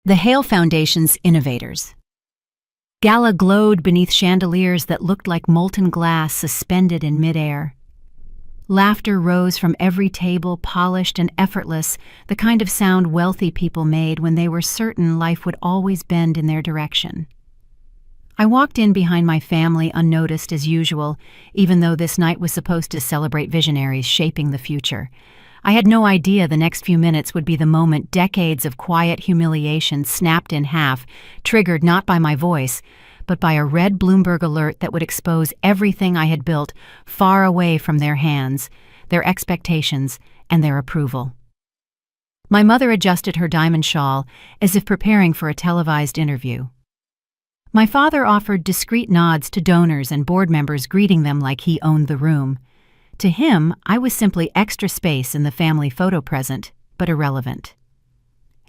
The Hale Foundation's innovators. Gala glowed beneath chandeliers that looked like molten glass suspended in midair. Laughter rose from every table, polished and effortless, the kind of sound wealthy people made when they were certain life would always bend in their direction. I walked in behind my family unnoticed as usual, even though this night was supposed to celebrate visionaries shaping the future. I had no idea the next few minutes would be the moment decades of quiet humiliation snapped in half, triggered not by my voice, but by a red Bloomberg alert that would expose everything I had built far away from their hands, their expectations, and their approval. My mother adjusted her diamond shawl as if preparing for a televised interview. My father offered discreet nods to donors and board members, greeting them like he owned the room. To him, I was simply extra space in the family photo present, but irrelevant.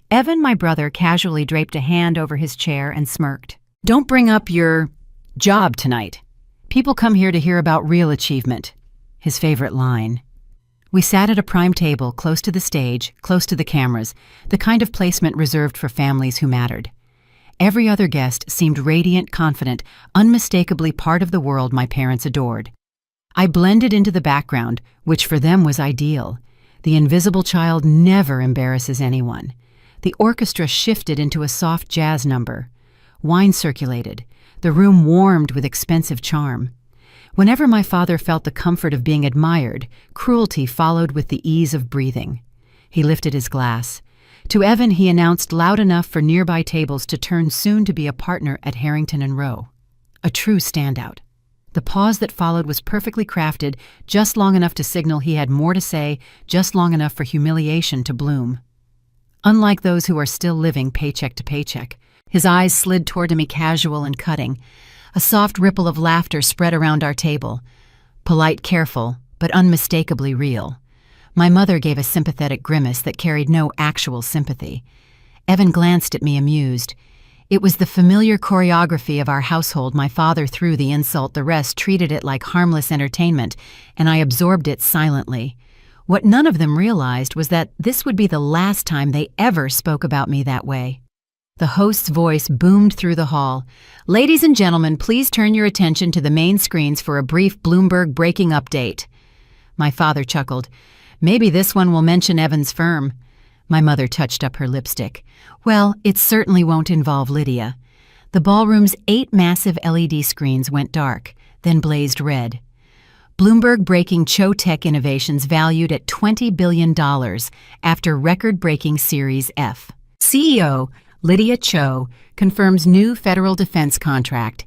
Evan, my brother, casually draped a hand over his chair and smirked. "Don't bring up your job tonight. People come here to hear about real achievement," his favorite line. We sat at a prime table close to the stage, close to the cameras, the kind of placement reserved for families who mattered. Every other guest seemed radiant, confident, unmistakably part of the world my parents adored. I blended into the background, which for them was ideal. The invisible child never embarrasses anyone. The orchestra shifted into a soft jazz number. Wine circulated. The room warmed with expensive charm. Whenever my father felt the comfort of being admired, cruelty followed with the ease of breathing. He lifted his glass. To Evan, he announced loud enough for nearby tables to turn soon to be a partner at Harrington and Rowe. A true standout. The pause that followed was perfectly crafted, just long enough to signal he had more to say, just long enough for humiliation to bloom. Unlike those who are still living paycheck to paycheck, his eyes slid toward me casual and cutting. A soft ripple of laughter spread around our table. Polite, careful, but unmistakably real. My mother gave a sympathetic grimace that carried no actual sympathy. Evan glanced at me amused. It was the familiar choreography of our household. My father threw the insult, the rest treated it like harmless entertainment, and I absorbed it silently. What none of them realized was that this would be the last time they ever spoke about me that way. The host's voice boomed through the hall. "Ladies and gentlemen, please turn your attention to the main screens for a brief Bloomberg breaking update." My father chuckled. "Maybe this one will mention Evan's firm." My mother touched up her lipstick. "Well, it certainly won't involve Lydia." The ballroom's 8 massive LED screens went dark, then blazed red. Bloomberg breaking Cho Tech Innovations valued at $20 billion after record-breaking Series F. CEO Lydia Cho confirms new federal defense contract.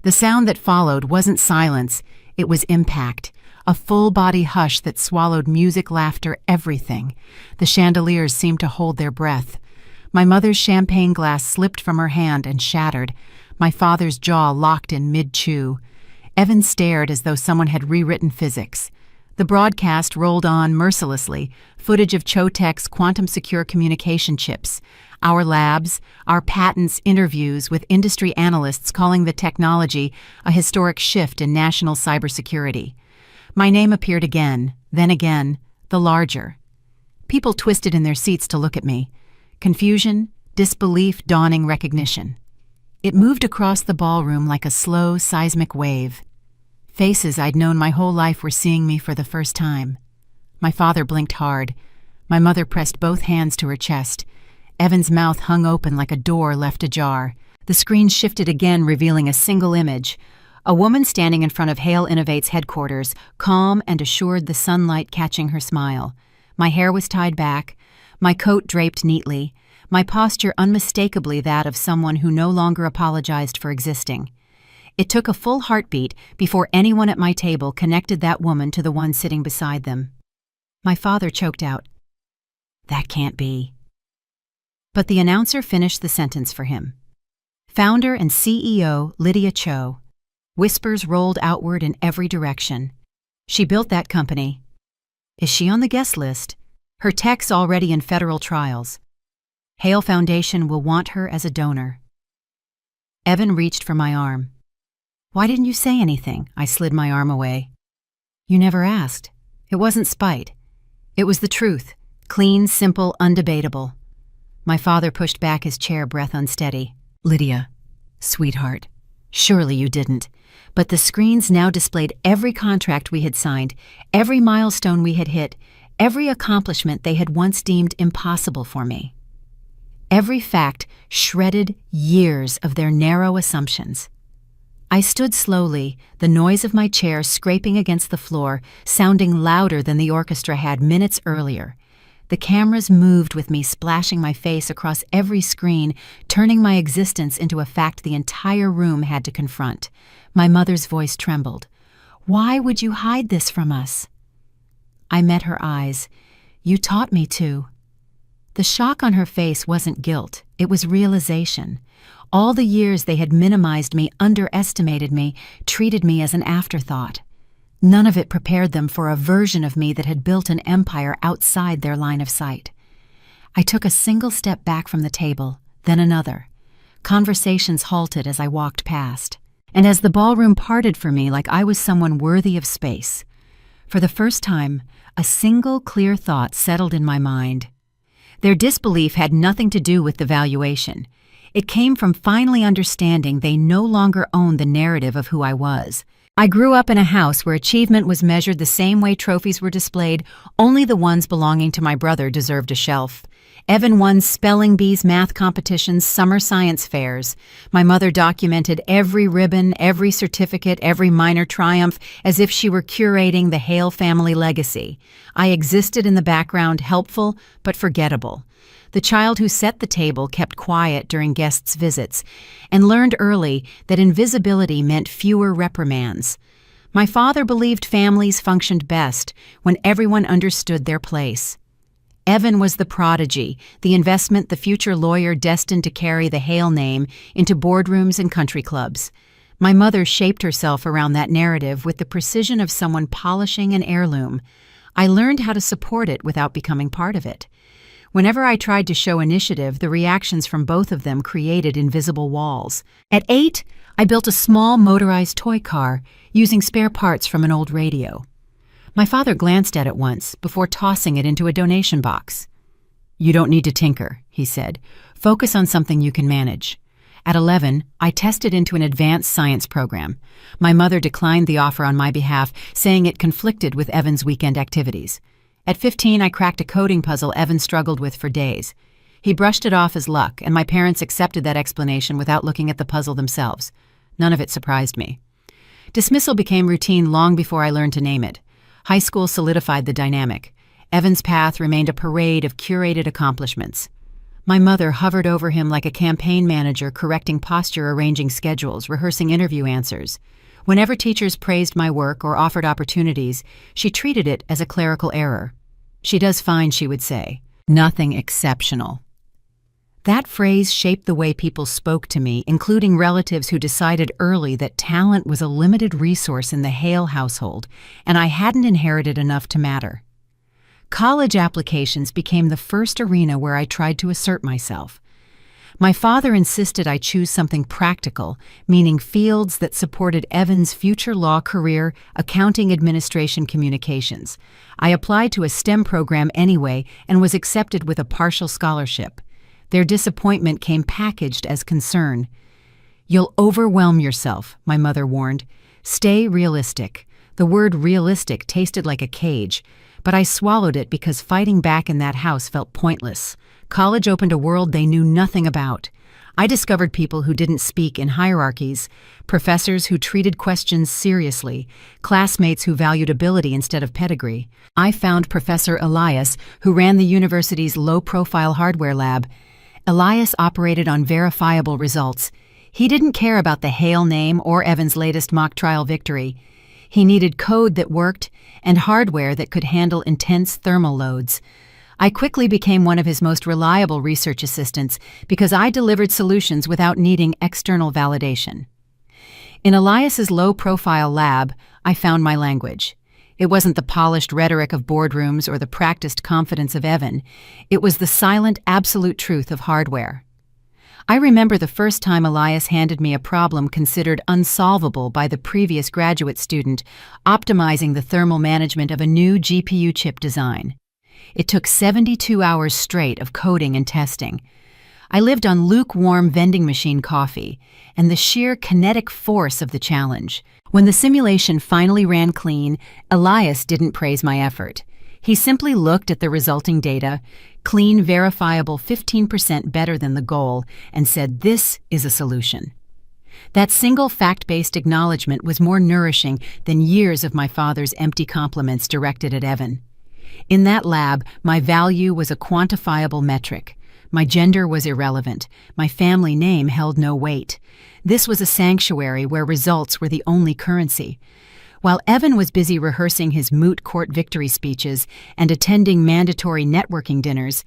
The sound that followed wasn't silence, it was impact. A full-body hush that swallowed music, laughter, everything. The chandeliers seemed to hold their breath. My mother's champagne glass slipped from her hand and shattered. My father's jaw locked in mid-chew. Evan stared as though someone had rewritten physics. The broadcast rolled on mercilessly, footage of Chotech's quantum-secure communication chips, our labs, our patents, interviews with industry analysts calling the technology a historic shift in national cybersecurity. My name appeared again, then again, the larger. People twisted in their seats to look at me. Confusion, disbelief, dawning recognition. It moved across the ballroom like a slow, seismic wave. Faces I'd known my whole life were seeing me for the first time. My father blinked hard. My mother pressed both hands to her chest. Evan's mouth hung open like a door left ajar. The screen shifted again, revealing a single image. A woman standing in front of Hale Innovate's headquarters, calm and assured, the sunlight catching her smile. My hair was tied back, my coat draped neatly, my posture unmistakably that of someone who no longer apologized for existing. It took a full heartbeat before anyone at my table connected that woman to the one sitting beside them. My father choked out, "That can't be." But the announcer finished the sentence for him. Founder and CEO Lydia Cho. Whispers rolled outward in every direction. She built that company. Is she on the guest list? Her tech's already in federal trials. Hale Foundation will want her as a donor. Evan reached for my arm. "Why didn't you say anything?" I slid my arm away. "You never asked. It wasn't spite. It was the truth. Clean, simple, undebatable." My father pushed back his chair, breath unsteady. Lydia, sweetheart, surely you didn't. But the screens now displayed every contract we had signed, every milestone we had hit, every accomplishment they had once deemed impossible for me. Every fact shredded years of their narrow assumptions. I stood slowly, the noise of my chair scraping against the floor, sounding louder than the orchestra had minutes earlier. The cameras moved with me, splashing my face across every screen, turning my existence into a fact the entire room had to confront. My mother's voice trembled. "Why would you hide this from us?" I met her eyes. "You taught me to." The shock on her face wasn't guilt, it was realization. All the years they had minimized me, underestimated me, treated me as an afterthought. None of it prepared them for a version of me that had built an empire outside their line of sight. I took a single step back from the table, then another. Conversations halted as I walked past, and as the ballroom parted for me like I was someone worthy of space. For the first time, a single clear thought settled in my mind. Their disbelief had nothing to do with the valuation. It came from finally understanding they no longer owned the narrative of who I was. I grew up in a house where achievement was measured the same way trophies were displayed. Only the ones belonging to my brother deserved a shelf. Evan won spelling bees, math competitions, summer science fairs. My mother documented every ribbon, every certificate, every minor triumph, as if she were curating the Hale family legacy. I existed in the background, helpful but forgettable. The child who set the table kept quiet during guests' visits and learned early that invisibility meant fewer reprimands. My father believed families functioned best when everyone understood their place. Evan was the prodigy, the investment, the future lawyer destined to carry the Hale name into boardrooms and country clubs. My mother shaped herself around that narrative with the precision of someone polishing an heirloom. I learned how to support it without becoming part of it. Whenever I tried to show initiative, the reactions from both of them created invisible walls. At 8, I built a small motorized toy car using spare parts from an old radio. My father glanced at it once before tossing it into a donation box. "You don't need to tinker," he said. "Focus on something you can manage." At 11, I tested into an advanced science program. My mother declined the offer on my behalf, saying it conflicted with Evan's weekend activities. At 15, I cracked a coding puzzle Evan struggled with for days. He brushed it off as luck, and my parents accepted that explanation without looking at the puzzle themselves. None of it surprised me. Dismissal became routine long before I learned to name it. High school solidified the dynamic. Evan's path remained a parade of curated accomplishments. My mother hovered over him like a campaign manager, correcting posture, arranging schedules, rehearsing interview answers. Whenever teachers praised my work or offered opportunities, she treated it as a clerical error. "She does fine," she would say. "Nothing exceptional." That phrase shaped the way people spoke to me, including relatives who decided early that talent was a limited resource in the Hale household, and I hadn't inherited enough to matter. College applications became the first arena where I tried to assert myself. My father insisted I choose something practical, meaning fields that supported Evan's future law career, accounting, administration, communications. I applied to a STEM program anyway and was accepted with a partial scholarship. Their disappointment came packaged as concern. "You'll overwhelm yourself," my mother warned. "Stay realistic." The word realistic tasted like a cage, but I swallowed it because fighting back in that house felt pointless. College opened a world they knew nothing about. I discovered people who didn't speak in hierarchies, professors who treated questions seriously, classmates who valued ability instead of pedigree. I found Professor Elias, who ran the university's low-profile hardware lab. Elias operated on verifiable results. He didn't care about the Hale name or Evan's latest mock trial victory. He needed code that worked and hardware that could handle intense thermal loads. I quickly became one of his most reliable research assistants because I delivered solutions without needing external validation. In Elias's low-profile lab, I found my language. It wasn't the polished rhetoric of boardrooms or the practiced confidence of Evan. It was the silent, absolute truth of hardware. I remember the first time Elias handed me a problem considered unsolvable by the previous graduate student, optimizing the thermal management of a new GPU chip design. It took 72 hours straight of coding and testing. I lived on lukewarm vending machine coffee and the sheer kinetic force of the challenge. When the simulation finally ran clean, Elias didn't praise my effort. He simply looked at the resulting data, clean, verifiable 15% better than the goal, and said, "This is a solution." That single fact-based acknowledgement was more nourishing than years of my father's empty compliments directed at Evan. In that lab, my value was a quantifiable metric. My gender was irrelevant. My family name held no weight. This was a sanctuary where results were the only currency. While Evan was busy rehearsing his moot court victory speeches and attending mandatory networking dinners,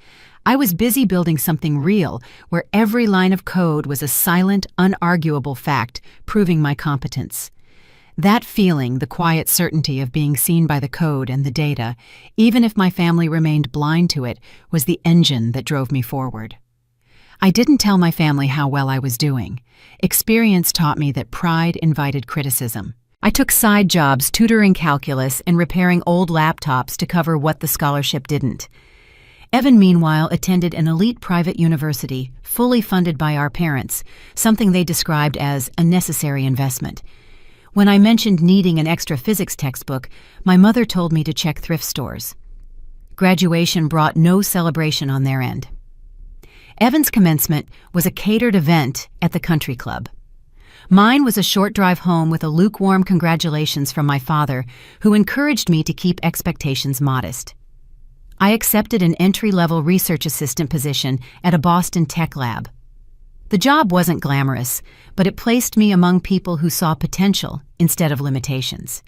I was busy building something real where every line of code was a silent, unarguable fact proving my competence. That feeling, the quiet certainty of being seen by the code and the data, even if my family remained blind to it, was the engine that drove me forward. I didn't tell my family how well I was doing. Experience taught me that pride invited criticism. I took side jobs tutoring calculus and repairing old laptops to cover what the scholarship didn't. Evan, meanwhile, attended an elite private university, fully funded by our parents, something they described as a necessary investment. When I mentioned needing an extra physics textbook, my mother told me to check thrift stores. Graduation brought no celebration on their end. Evan's commencement was a catered event at the country club. Mine was a short drive home with a lukewarm congratulations from my father, who encouraged me to keep expectations modest. I accepted an entry-level research assistant position at a Boston tech lab. The job wasn't glamorous, but it placed me among people who saw potential instead of limitations.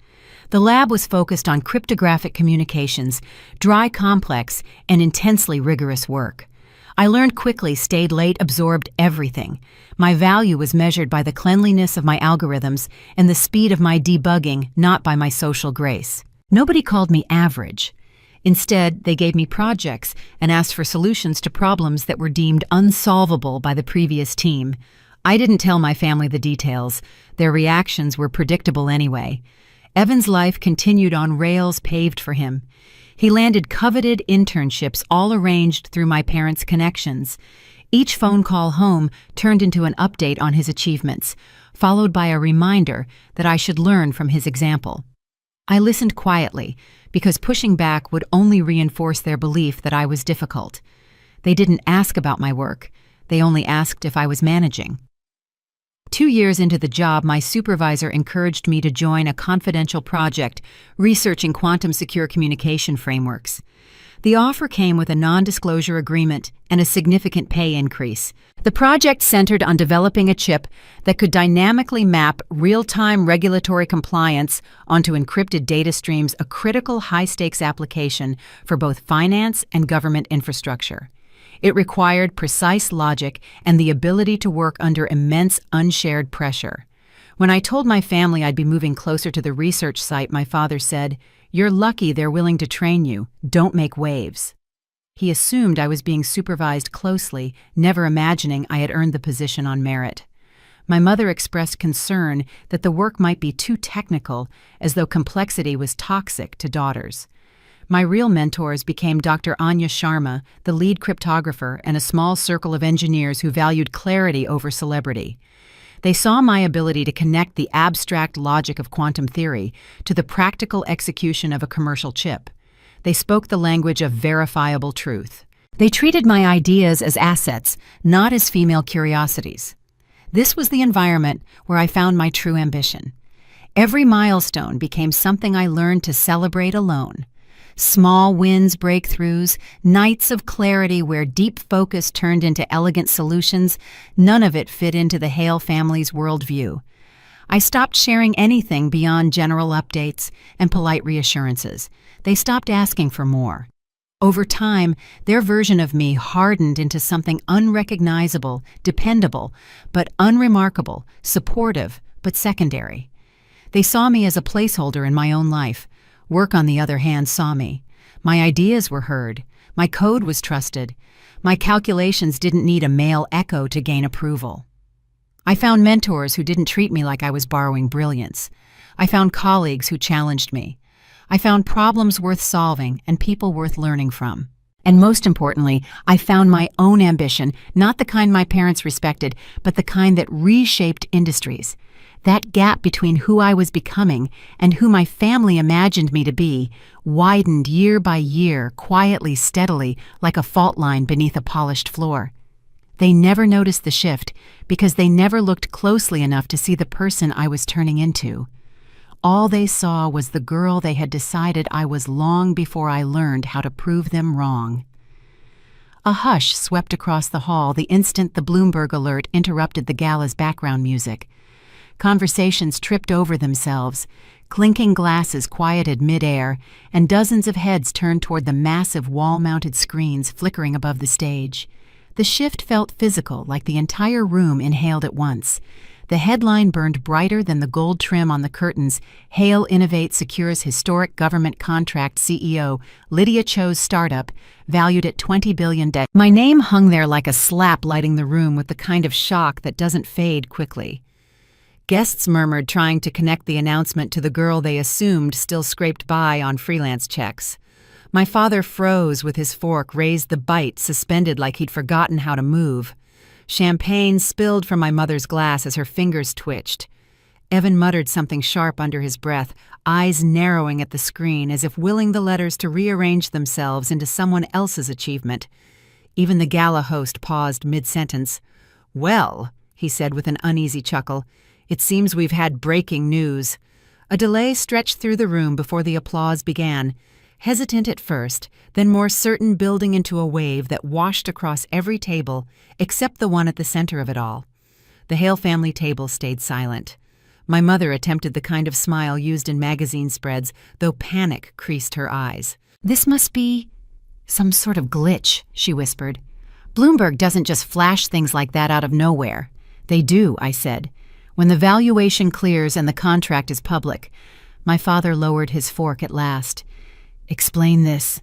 The lab was focused on cryptographic communications, dry, complex, and intensely rigorous work. I learned quickly, stayed late, absorbed everything. My value was measured by the cleanliness of my algorithms and the speed of my debugging, not by my social grace. Nobody called me average. Instead, they gave me projects and asked for solutions to problems that were deemed unsolvable by the previous team. I didn't tell my family the details. Their reactions were predictable anyway. Evan's life continued on rails paved for him. He landed coveted internships, all arranged through my parents' connections. Each phone call home turned into an update on his achievements, followed by a reminder that I should learn from his example. I listened quietly, because pushing back would only reinforce their belief that I was difficult. They didn't ask about my work. They only asked if I was managing. 2 years into the job, my supervisor encouraged me to join a confidential project researching quantum-secure communication frameworks. The offer came with a non-disclosure agreement and a significant pay increase. The project centered on developing a chip that could dynamically map real-time regulatory compliance onto encrypted data streams, a critical high-stakes application for both finance and government infrastructure. It required precise logic and the ability to work under immense unshared pressure. When I told my family I'd be moving closer to the research site, my father said, "You're lucky they're willing to train you. Don't make waves." He assumed I was being supervised closely, never imagining I had earned the position on merit. My mother expressed concern that the work might be too technical, as though complexity was toxic to daughters. My real mentors became Dr. Anya Sharma, the lead cryptographer, and a small circle of engineers who valued clarity over celebrity. They saw my ability to connect the abstract logic of quantum theory to the practical execution of a commercial chip. They spoke the language of verifiable truth. They treated my ideas as assets, not as female curiosities. This was the environment where I found my true ambition. Every milestone became something I learned to celebrate alone. Small wins, breakthroughs, nights of clarity where deep focus turned into elegant solutions, none of it fit into the Hale family's worldview. I stopped sharing anything beyond general updates and polite reassurances. They stopped asking for more. Over time, their version of me hardened into something unrecognizable, dependable, but unremarkable, supportive, but secondary. They saw me as a placeholder in my own life. Work, on the other hand, saw me. My ideas were heard. My code was trusted. My calculations didn't need a male echo to gain approval. I found mentors who didn't treat me like I was borrowing brilliance. I found colleagues who challenged me. I found problems worth solving and people worth learning from. And most importantly, I found my own ambition, not the kind my parents respected, but the kind that reshaped industries. That gap between who I was becoming and who my family imagined me to be widened year by year, quietly, steadily, like a fault line beneath a polished floor. They never noticed the shift because they never looked closely enough to see the person I was turning into. All they saw was the girl they had decided I was long before I learned how to prove them wrong. A hush swept across the hall the instant the Bloomberg alert interrupted the gala's background music. Conversations tripped over themselves, clinking glasses quieted mid-air, and dozens of heads turned toward the massive wall-mounted screens flickering above the stage. The shift felt physical, like the entire room inhaled at once. The headline burned brighter than the gold trim on the curtains. Hale Innovate secures historic government contract. CEO, Lydia Cho's startup, valued at $20 billion. My name hung there like a slap, lighting the room with the kind of shock that doesn't fade quickly. Guests murmured, trying to connect the announcement to the girl they assumed still scraped by on freelance checks. My father froze with his fork, raised the bite, suspended like he'd forgotten how to move. Champagne spilled from my mother's glass as her fingers twitched. Evan muttered something sharp under his breath, eyes narrowing at the screen as if willing the letters to rearrange themselves into someone else's achievement. Even the gala host paused mid-sentence. "Well," he said with an uneasy chuckle, "it seems we've had breaking news." A delay stretched through the room before the applause began, hesitant at first, then more certain, building into a wave that washed across every table except the one at the center of it all. The Hale family table stayed silent. My mother attempted the kind of smile used in magazine spreads, though panic creased her eyes. "This must be some sort of glitch," she whispered. "Bloomberg doesn't just flash things like that out of nowhere." "They do," I said. "When the valuation clears and the contract is public." My father lowered his fork at last. "Explain this,"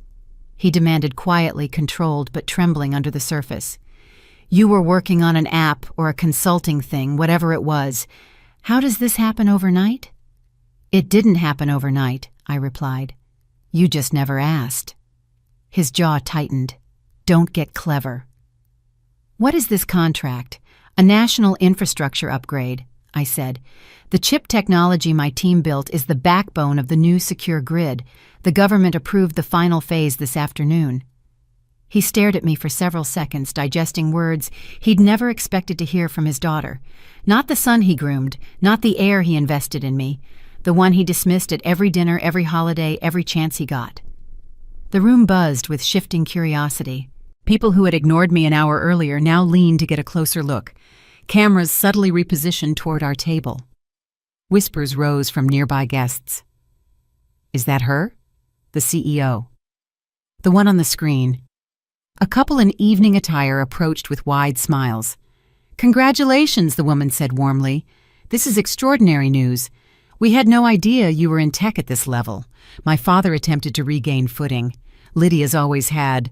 he demanded, quietly, controlled but trembling under the surface. "You were working on an app or a consulting thing, whatever it was. How does this happen overnight?" "It didn't happen overnight," I replied. "You just never asked." His jaw tightened. "Don't get clever." "What is this contract?" "A national infrastructure upgrade," I said. "The chip technology my team built is the backbone of the new secure grid. The government approved the final phase this afternoon." He stared at me for several seconds, digesting words he'd never expected to hear from his daughter. Not the son he groomed, not the heir he invested in me, the one he dismissed at every dinner, every holiday, every chance he got. The room buzzed with shifting curiosity. People who had ignored me an hour earlier now leaned to get a closer look. Cameras subtly repositioned toward our table. Whispers rose from nearby guests. "Is that her?" "The CEO." "The one on the screen." A couple in evening attire approached with wide smiles. "Congratulations," the woman said warmly. "This is extraordinary news. We had no idea you were in tech at this level." My father attempted to regain footing. "Lydia's always had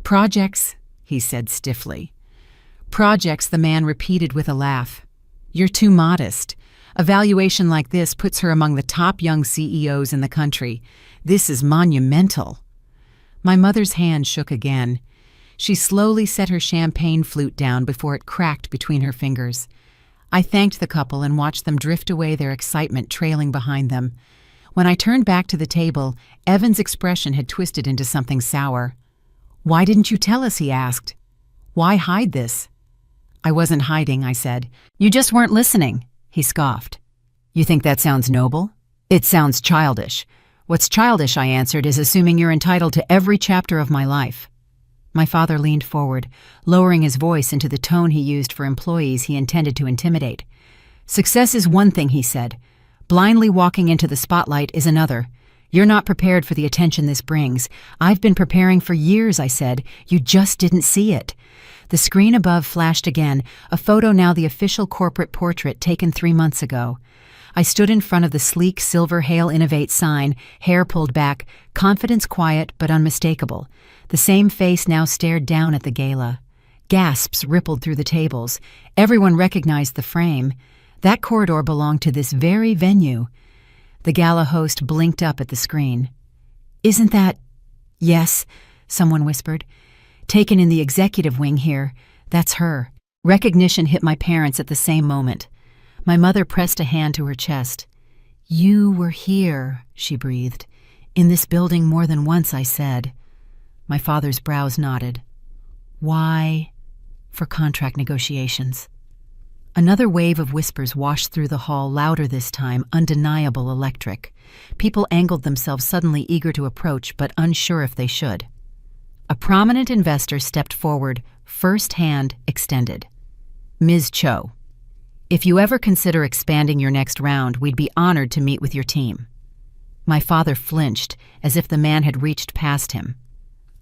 projects," he said stiffly. "Projects," the man repeated with a laugh. "You're too modest. A valuation like this puts her among the top young CEOs in the country. This is monumental." My mother's hand shook again. She slowly set her champagne flute down before it cracked between her fingers. I thanked the couple and watched them drift away, their excitement trailing behind them. When I turned back to the table, Evan's expression had twisted into something sour. "Why didn't you tell us?" he asked. "Why hide this?" "I wasn't hiding," I said. "You just weren't listening," he scoffed. "You think that sounds noble?" "It sounds childish." "What's childish," I answered, "is assuming you're entitled to every chapter of my life." My father leaned forward, lowering his voice into the tone he used for employees he intended to intimidate. "Success is one thing," he said. "Blindly walking into the spotlight is another. You're not prepared for the attention this brings." "I've been preparing for years," I said. "You just didn't see it." The screen above flashed again, a photo now the official corporate portrait taken 3 months ago. I stood in front of the sleek silver Hale Innovate sign, hair pulled back, confidence quiet but unmistakable. The same face now stared down at the gala. Gasps rippled through the tables. Everyone recognized the frame. That corridor belonged to this very venue. The Gala host blinked up at the screen. "Isn't that—" "Yes," someone whispered. "Taken in the executive wing here. That's her." Recognition hit my parents at the same moment. My mother pressed a hand to her chest. "You were here," she breathed. "In this building more than once," I said. My father's brows knotted. "Why?" "For contract negotiations." Another wave of whispers washed through the hall, louder this time, undeniable, electric. People angled themselves, suddenly eager to approach, but unsure if they should. A prominent investor stepped forward, first hand extended. "Ms. Cho, if you ever consider expanding your next round, we'd be honored to meet with your team." My father flinched, as if the man had reached past him.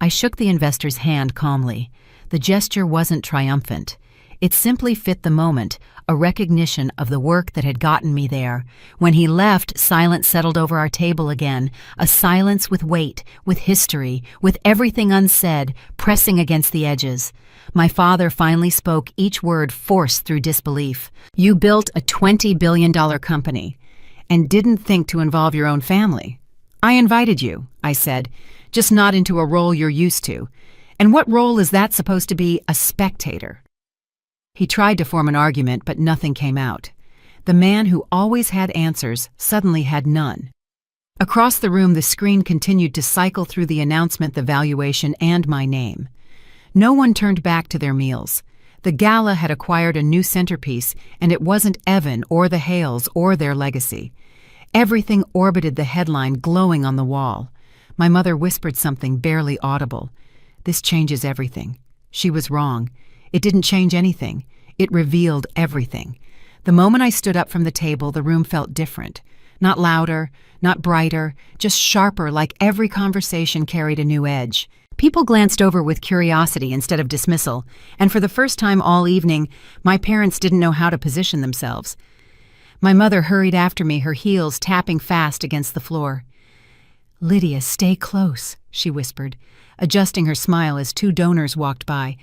I shook the investor's hand calmly. The gesture wasn't triumphant. It simply fit the moment, a recognition of the work that had gotten me there. When he left, silence settled over our table again, a silence with weight, with history, with everything unsaid, pressing against the edges. My father finally spoke, each word forced through disbelief. "You built a $20 billion company and didn't think to involve your own family." "I invited you," I said, "just not into a role you're used to. And what role is that supposed to be? A spectator?" He tried to form an argument, but nothing came out. The man who always had answers suddenly had none. Across the room, the screen continued to cycle through the announcement, the valuation, and my name. No one turned back to their meals. The Gala had acquired a new centerpiece, and it wasn't Evan or the Hales or their legacy. Everything orbited the headline, glowing on the wall. My mother whispered something barely audible. "This changes everything." She was wrong. It didn't change anything. It revealed everything. The moment I stood up from the table, the room felt different. Not louder, not brighter, just sharper, like every conversation carried a new edge. People glanced over with curiosity instead of dismissal, and for the first time all evening, my parents didn't know how to position themselves. My mother hurried after me, her heels tapping fast against the floor. "Lydia, stay close," she whispered, adjusting her smile as two donors walked by.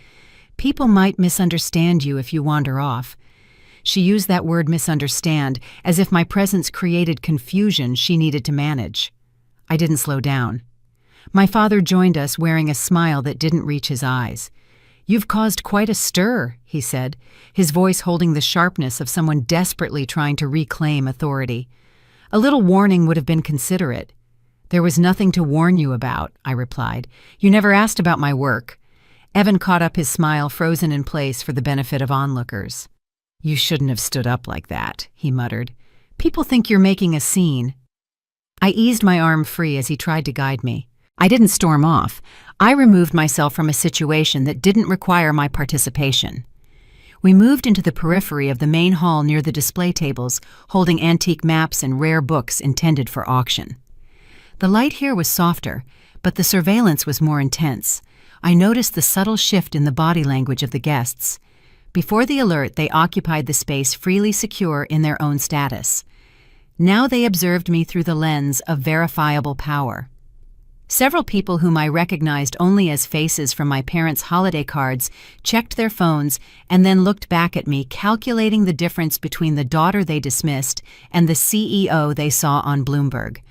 "People might misunderstand you if you wander off." She used that word, misunderstand, as if my presence created confusion she needed to manage. I didn't slow down. My father joined us, wearing a smile that didn't reach his eyes. "You've caused quite a stir," he said, his voice holding the sharpness of someone desperately trying to reclaim authority. "A little warning would have been considerate." "There was nothing to warn you about," I replied. "You never asked about my work." Evan caught up, his smile frozen in place for the benefit of onlookers. "You shouldn't have stood up like that," he muttered. "People think you're making a scene." I eased my arm free as he tried to guide me. I didn't storm off. I removed myself from a situation that didn't require my participation. We moved into the periphery of the main hall near the display tables, holding antique maps and rare books intended for auction. The light here was softer, but the surveillance was more intense. I noticed the subtle shift in the body language of the guests. Before the alert, they occupied the space freely secure in their own status. Now they observed me through the lens of verifiable power. Several people whom I recognized only as faces from my parents' holiday cards checked their phones and then looked back at me, calculating the difference between the daughter they dismissed and the CEO they saw on Bloomberg.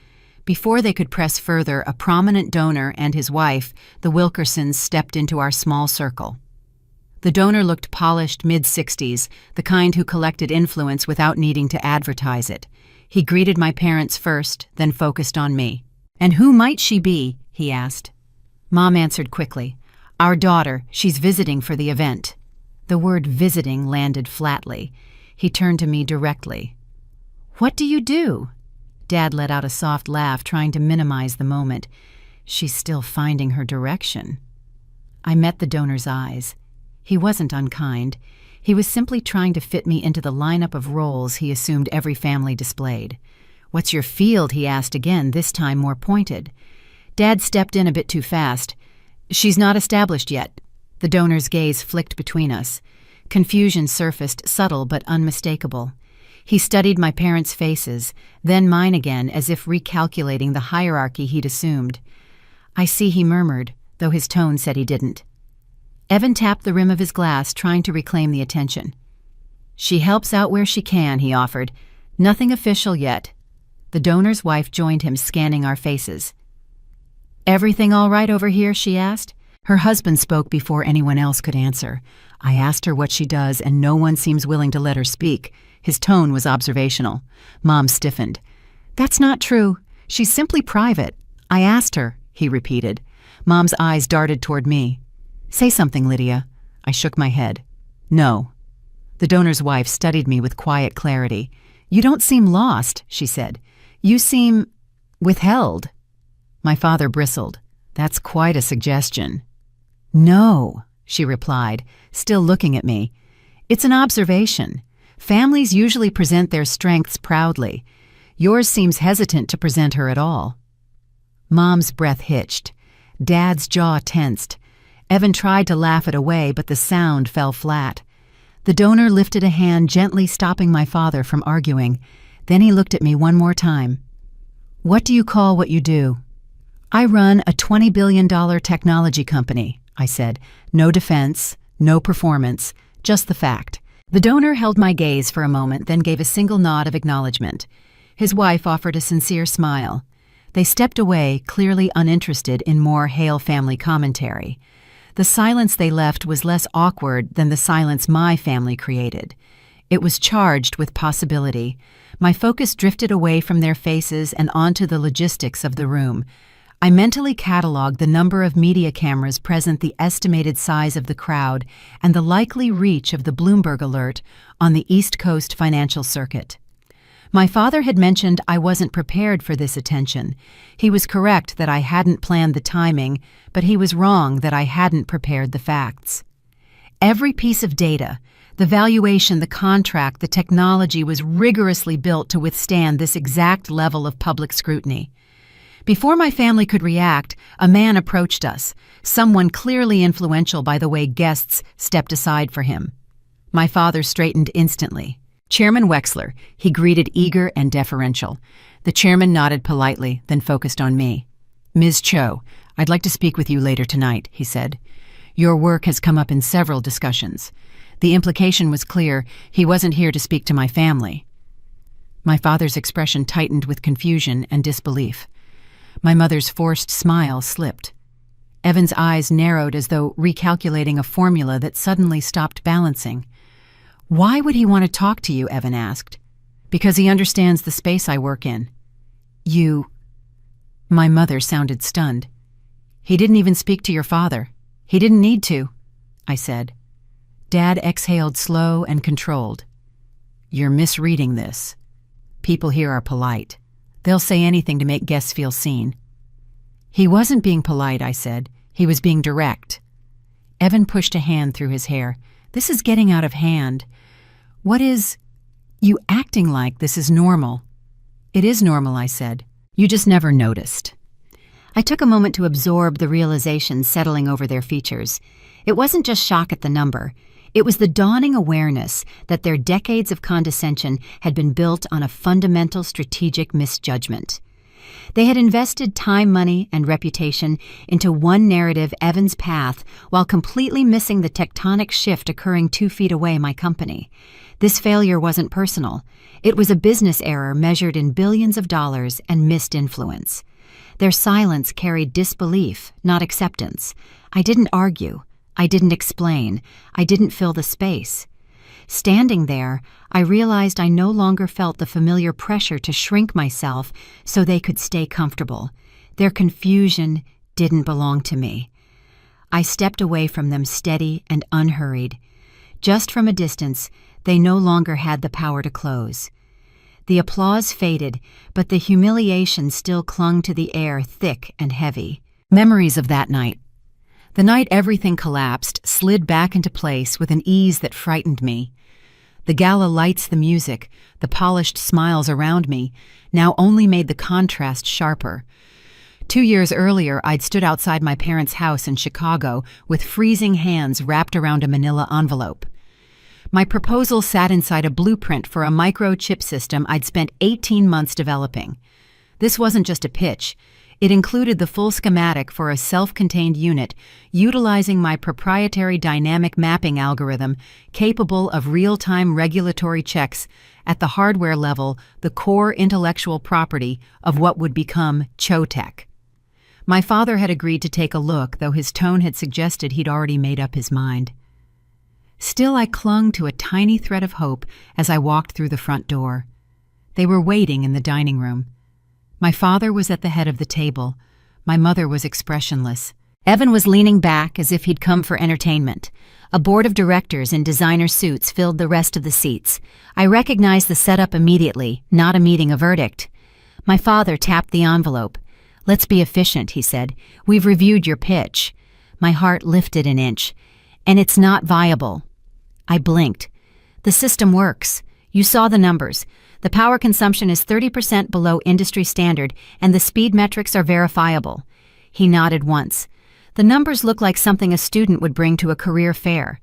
Before they could press further, a prominent donor and his wife, the Wilkersons, stepped into our small circle. The donor looked polished, mid-60s, the kind who collected influence without needing to advertise it. He greeted my parents first, then focused on me. "And who might she be?" he asked. Mom answered quickly. "Our daughter. She's visiting for the event." The word visiting landed flatly. He turned to me directly. "What do you do?" Dad let out a soft laugh, trying to minimize the moment. "She's still finding her direction." I met the donor's eyes. He wasn't unkind. He was simply trying to fit me into the lineup of roles he assumed every family displayed. "What's your field?" he asked again, this time more pointed. Dad stepped in a bit too fast. "She's not established yet." The donor's gaze flicked between us. Confusion surfaced, subtle but unmistakable. He studied my parents' faces, then mine again, as if recalculating the hierarchy he'd assumed. "I see," he murmured, though his tone said he didn't. Evan tapped the rim of his glass, trying to reclaim the attention. "She helps out where she can," he offered. "Nothing official yet." The donor's wife joined him, scanning our faces. "Everything all right over here?" she asked. Her husband spoke before anyone else could answer. I asked her what she does, and no one seems willing to let her speak. His tone was observational. Mom stiffened. "That's not true. She's simply private. I asked her," he repeated. Mom's eyes darted toward me. "Say something, Lydia." I shook my head. "No." The donor's wife studied me with quiet clarity. "You don't seem lost," she said. "You seem withheld." My father bristled. "That's quite a suggestion." "No," she replied, still looking at me. "It's an observation. Families usually present their strengths proudly. Yours seems hesitant to present her at all." Mom's breath hitched. Dad's jaw tensed. Evan tried to laugh it away, but the sound fell flat. The donor lifted a hand, gently stopping my father from arguing. Then he looked at me one more time. "What do you call what you do?" "I run a $20 billion technology company," I said. "No defense, no performance, just the fact." The donor held my gaze for a moment, then gave a single nod of acknowledgement. His wife offered a sincere smile. They stepped away, clearly uninterested in more Hale family commentary. The silence they left was less awkward than the silence my family created. It was charged with possibility. My focus drifted away from their faces and onto the logistics of the room. I mentally cataloged the number of media cameras present, the estimated size of the crowd, and the likely reach of the Bloomberg alert on the East Coast financial circuit. My father had mentioned I wasn't prepared for this attention. He was correct that I hadn't planned the timing, but he was wrong that I hadn't prepared the facts. Every piece of data, the valuation, the contract, the technology was rigorously built to withstand this exact level of public scrutiny. Before my family could react, a man approached us, someone clearly influential by the way guests stepped aside for him. My father straightened instantly. "Chairman Wexler," he greeted, eager and deferential. The chairman nodded politely, then focused on me. "Ms. Cho, I'd like to speak with you later tonight," he said. "Your work has come up in several discussions." The implication was clear. He wasn't here to speak to my family. My father's expression tightened with confusion and disbelief. My mother's forced smile slipped. Evan's eyes narrowed as though recalculating a formula that suddenly stopped balancing. "Why would he want to talk to you?" Evan asked. "Because he understands the space I work in." "You—" My mother sounded stunned. "He didn't even speak to your father. He didn't need to," I said. Dad exhaled, slow and controlled. "You're misreading this. People here are polite. They'll say anything to make guests feel seen." "He wasn't being polite," I said. "He was being direct." Evan pushed a hand through his hair. "This is getting out of hand. What is you acting like this is normal?" "It is normal," I said. "You just never noticed." I took a moment to absorb the realization settling over their features. It wasn't just shock at the number. It was the dawning awareness that their decades of condescension had been built on a fundamental strategic misjudgment. They had invested time, money, and reputation into one narrative, Evan's path, while completely missing the tectonic shift occurring 2 feet away, my company. This failure wasn't personal. It was a business error measured in billions of dollars and missed influence. Their silence carried disbelief, not acceptance. I didn't argue. I didn't explain. I didn't fill the space. Standing there, I realized I no longer felt the familiar pressure to shrink myself so they could stay comfortable. Their confusion didn't belong to me. I stepped away from them, steady and unhurried. Just from a distance, they no longer had the power to close. The applause faded, but the humiliation still clung to the air, thick and heavy. Memories of that night. The night everything collapsed, slid back into place with an ease that frightened me. The gala lights, the music, the polished smiles around me, now only made the contrast sharper. 2 years earlier, I'd stood outside my parents' house in Chicago with freezing hands wrapped around a manila envelope. My proposal sat inside a blueprint for a microchip system I'd spent 18 months developing. This wasn't just a pitch. It included the full schematic for a self-contained unit utilizing my proprietary dynamic mapping algorithm capable of real-time regulatory checks at the hardware level, the core intellectual property of what would become Chotech. My father had agreed to take a look, though his tone had suggested he'd already made up his mind. Still, I clung to a tiny thread of hope as I walked through the front door. They were waiting in the dining room. My father was at the head of the table. My mother was expressionless. Evan was leaning back as if he'd come for entertainment. A board of directors in designer suits filled the rest of the seats. I recognized the setup immediately, not a meeting, a verdict. My father tapped the envelope. "Let's be efficient," he said. "We've reviewed your pitch." My heart lifted an inch. "And it's not viable." I blinked. "The system works. You saw the numbers. The power consumption is 30% below industry standard, and the speed metrics are verifiable." He nodded once. "The numbers look like something a student would bring to a career fair.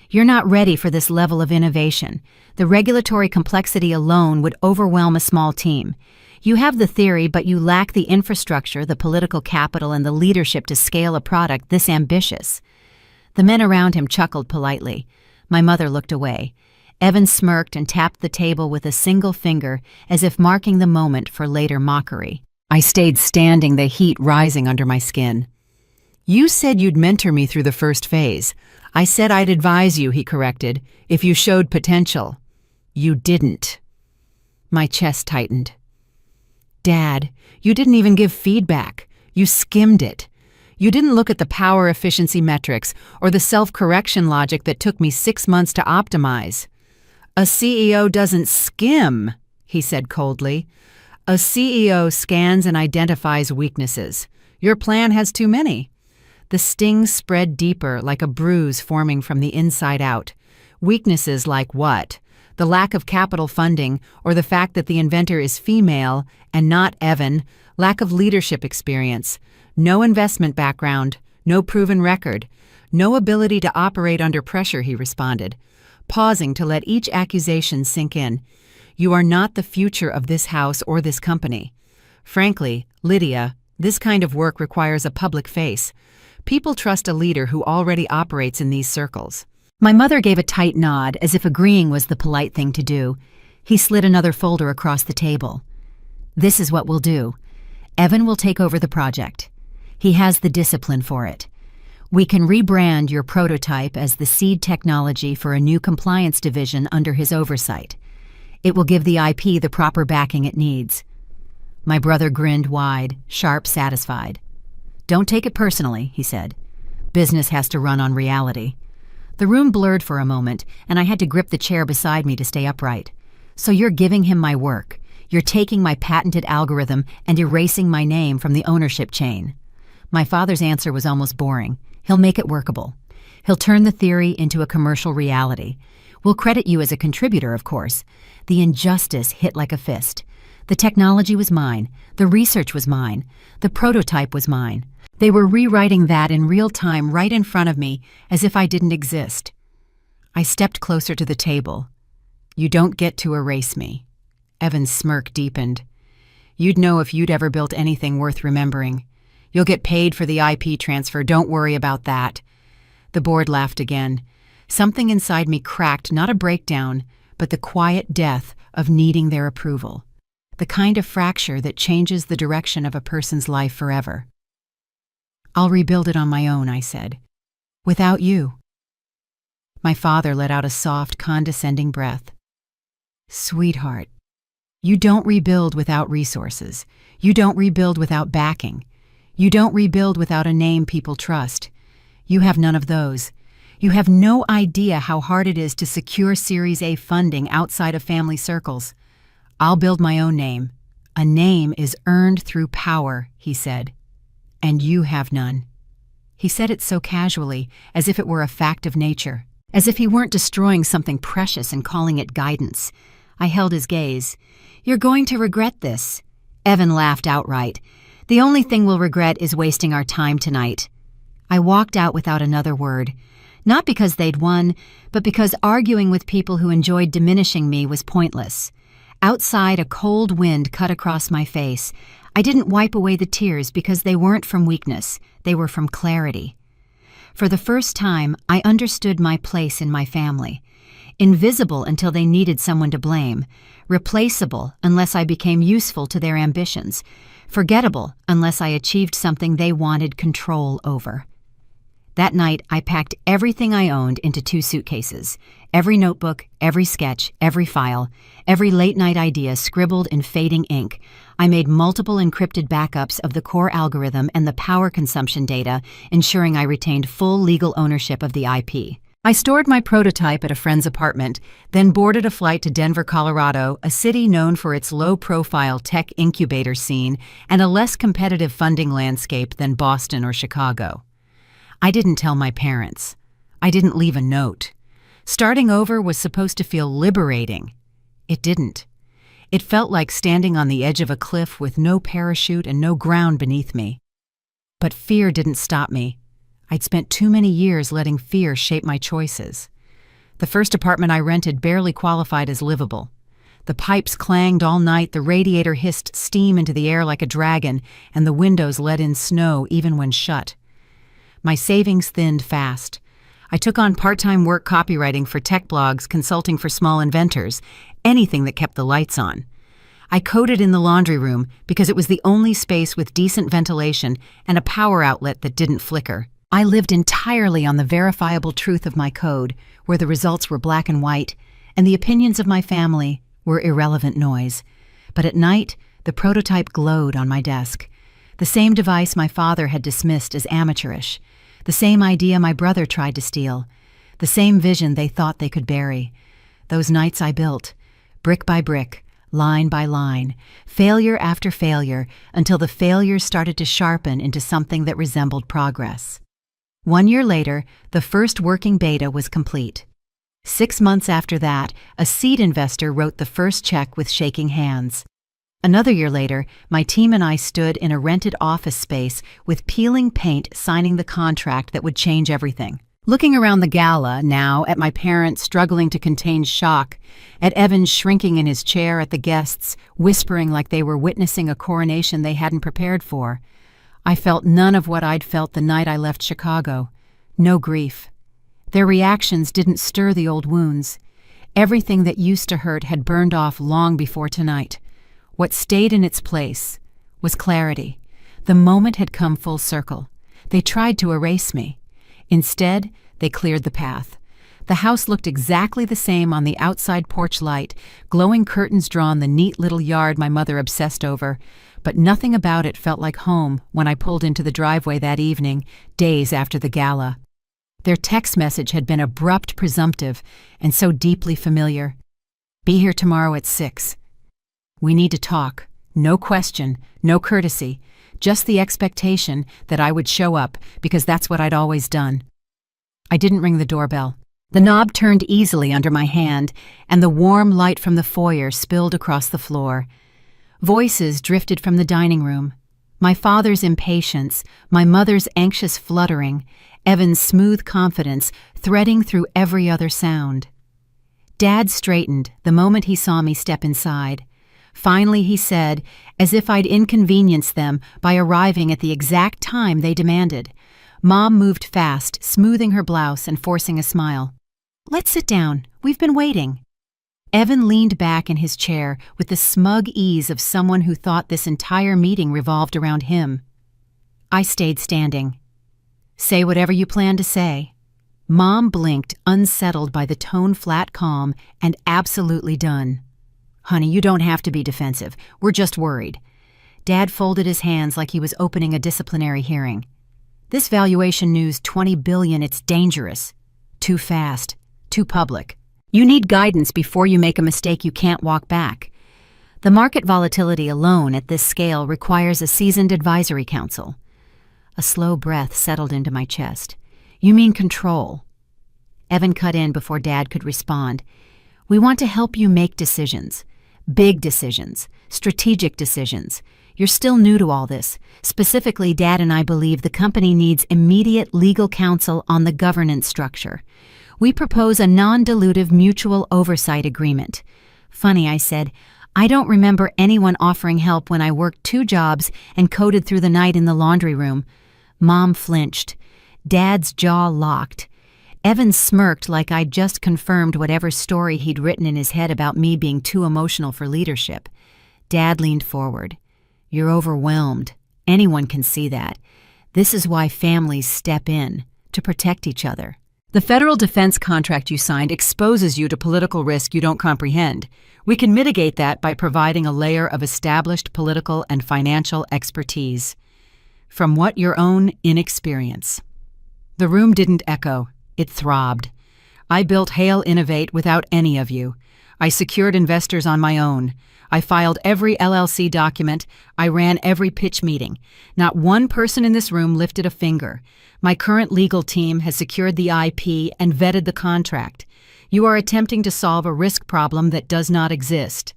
You're not ready for this level of innovation. The regulatory complexity alone would overwhelm a small team. You have the theory, but you lack the infrastructure, the political capital, and the leadership to scale a product this ambitious." The men around him chuckled politely. My mother looked away. Evan smirked and tapped the table with a single finger as if marking the moment for later mockery. I stayed standing, the heat rising under my skin. "You said you'd mentor me through the first phase. I said I'd advise you," he corrected, "if you showed potential. You didn't." My chest tightened. "Dad, you didn't even give feedback. You skimmed it. You didn't look at the power efficiency metrics or the self-correction logic that took me 6 months to optimize." "A CEO doesn't skim," he said coldly. "A CEO scans and identifies weaknesses. Your plan has too many." The sting spread deeper, like a bruise forming from the inside out. Weaknesses like what? The lack of capital funding, or the fact that the inventor is female and not Evan, lack of leadership experience, no investment background, no proven record, no ability to operate under pressure, he responded, pausing to let each accusation sink in. "You are not the future of this house or this company. Frankly, Lydia, this kind of work requires a public face. People trust a leader who already operates in these circles." My mother gave a tight nod, as if agreeing was the polite thing to do. He slid another folder across the table. "This is what we'll do. Evan will take over the project. He has the discipline for it. We can rebrand your prototype as the seed technology for a new compliance division under his oversight. It will give the IP the proper backing it needs." My brother grinned wide, sharp, satisfied. "Don't take it personally," he said. "Business has to run on reality." The room blurred for a moment, and I had to grip the chair beside me to stay upright. "So you're giving him my work. You're taking my patented algorithm and erasing my name from the ownership chain." My father's answer was almost boring. "He'll make it workable. He'll turn the theory into a commercial reality. We'll credit you as a contributor, of course." The injustice hit like a fist. The technology was mine. The research was mine. The prototype was mine. They were rewriting that in real time right in front of me, as if I didn't exist. I stepped closer to the table. "You don't get to erase me." Evan's smirk deepened. "You'd know if you'd ever built anything worth remembering. You'll get paid for the IP transfer, don't worry about that." The board laughed again. Something inside me cracked, not a breakdown, but the quiet death of needing their approval. The kind of fracture that changes the direction of a person's life forever. "I'll rebuild it on my own," I said. "Without you." My father let out a soft, condescending breath. "Sweetheart, you don't rebuild without resources. You don't rebuild without backing. You don't rebuild without a name people trust. You have none of those. You have no idea how hard it is to secure Series A funding outside of family circles. I'll build my own name. A name is earned through power," he said. "And you have none." He said it so casually, as if it were a fact of nature, as if he weren't destroying something precious and calling it guidance. I held his gaze. "You're going to regret this." Evan laughed outright. "The only thing we'll regret is wasting our time tonight." I walked out without another word, not because they'd won, but because arguing with people who enjoyed diminishing me was pointless. Outside, a cold wind cut across my face. I didn't wipe away the tears because they weren't from weakness, they were from clarity. For the first time, I understood my place in my family. Invisible until they needed someone to blame, replaceable unless I became useful to their ambitions, forgettable unless I achieved something they wanted control over. That night, I packed everything I owned into 2 suitcases. Every notebook, every sketch, every file, every late-night idea scribbled in fading ink. I made multiple encrypted backups of the core algorithm and the power consumption data, ensuring I retained full legal ownership of the IP. I stored my prototype at a friend's apartment, then boarded a flight to Denver, Colorado, a city known for its low-profile tech incubator scene and a less competitive funding landscape than Boston or Chicago. I didn't tell my parents. I didn't leave a note. Starting over was supposed to feel liberating. It didn't. It felt like standing on the edge of a cliff with no parachute and no ground beneath me. But fear didn't stop me. I'd spent too many years letting fear shape my choices. The first apartment I rented barely qualified as livable. The pipes clanged all night, the radiator hissed steam into the air like a dragon, and the windows let in snow even when shut. My savings thinned fast. I took on part-time work copywriting for tech blogs, consulting for small inventors, anything that kept the lights on. I coded in the laundry room because it was the only space with decent ventilation and a power outlet that didn't flicker. I lived entirely on the verifiable truth of my code, where the results were black and white, and the opinions of my family were irrelevant noise. But at night, the prototype glowed on my desk. The same device my father had dismissed as amateurish. The same idea my brother tried to steal. The same vision they thought they could bury. Those nights I built, brick by brick, line by line, failure after failure, until the failures started to sharpen into something that resembled progress. 1 year later, the first working beta was complete. 6 months after that, a seed investor wrote the first check with shaking hands. Another year later, my team and I stood in a rented office space with peeling paint signing the contract that would change everything. Looking around the gala now, at my parents struggling to contain shock, at Evan shrinking in his chair, at the guests whispering like they were witnessing a coronation they hadn't prepared for, I felt none of what I'd felt the night I left Chicago. No grief. Their reactions didn't stir the old wounds. Everything that used to hurt had burned off long before tonight. What stayed in its place was clarity. The moment had come full circle. They tried to erase me. Instead, they cleared the path. The house looked exactly the same on the outside porch light, glowing curtains drawn the neat little yard my mother obsessed over, but nothing about it felt like home when I pulled into the driveway that evening, days after the gala. Their text message had been abrupt, presumptive, and so deeply familiar. "Be here tomorrow at 6. We need to talk. No question, no courtesy, just the expectation that I would show up because that's what I'd always done." I didn't ring the doorbell. The knob turned easily under my hand, and the warm light from the foyer spilled across the floor. Voices drifted from the dining room. My father's impatience, my mother's anxious fluttering, Evan's smooth confidence threading through every other sound. Dad straightened the moment he saw me step inside. Finally, he said, as if I'd inconvenienced them by arriving at the exact time they demanded. Mom moved fast, smoothing her blouse and forcing a smile. "Let's sit down. We've been waiting." Evan leaned back in his chair with the smug ease of someone who thought this entire meeting revolved around him. I stayed standing. "Say whatever you plan to say." Mom blinked, unsettled by the tone-flat calm and absolutely done. "Honey, you don't have to be defensive. We're just worried." Dad folded his hands like he was opening a disciplinary hearing. "This valuation news, $20 billion, it's dangerous. Too fast. Too public. You need guidance before you make a mistake you can't walk back. The market volatility alone at this scale requires a seasoned advisory council." A slow breath settled into my chest. "You mean control?" Evan cut in before Dad could respond. "We want to help you make decisions. Big decisions. Strategic decisions. You're still new to all this. Specifically, Dad and I believe the company needs immediate legal counsel on the governance structure. We propose a non-dilutive mutual oversight agreement." Funny, I said. I don't remember anyone offering help when I worked 2 jobs and coded through the night in the laundry room. Mom flinched. Dad's jaw locked. Evan smirked like I'd just confirmed whatever story he'd written in his head about me being too emotional for leadership. Dad leaned forward. You're overwhelmed. Anyone can see that. This is why families step in, to protect each other. The federal defense contract you signed exposes you to political risk you don't comprehend. We can mitigate that by providing a layer of established political and financial expertise. From what your own inexperience. The room didn't echo. It throbbed. I built Hale Innovate without any of you. I secured investors on my own. I filed every LLC document. I ran every pitch meeting. Not one person in this room lifted a finger. My current legal team has secured the IP and vetted the contract. You are attempting to solve a risk problem that does not exist.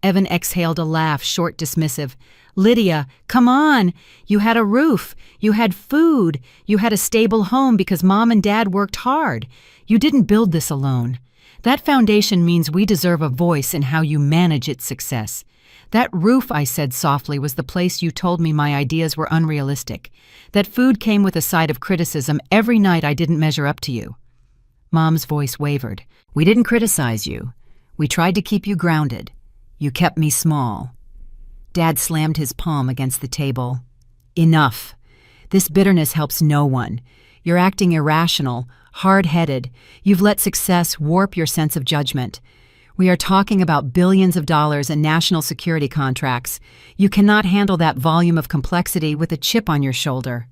Evan exhaled a laugh, short, dismissive. Lydia, come on! You had a roof. You had food. You had a stable home because Mom and Dad worked hard. You didn't build this alone. That foundation means we deserve a voice in how you manage its success. That roof, I said softly, was the place you told me my ideas were unrealistic. That food came with a side of criticism every night I didn't measure up to you. Mom's voice wavered. We didn't criticize you. We tried to keep you grounded. You kept me small. Dad slammed his palm against the table. Enough. This bitterness helps no one. You're acting irrational, hard-headed. You've let success warp your sense of judgment. We are talking about billions of dollars in national security contracts. You cannot handle that volume of complexity with a chip on your shoulder.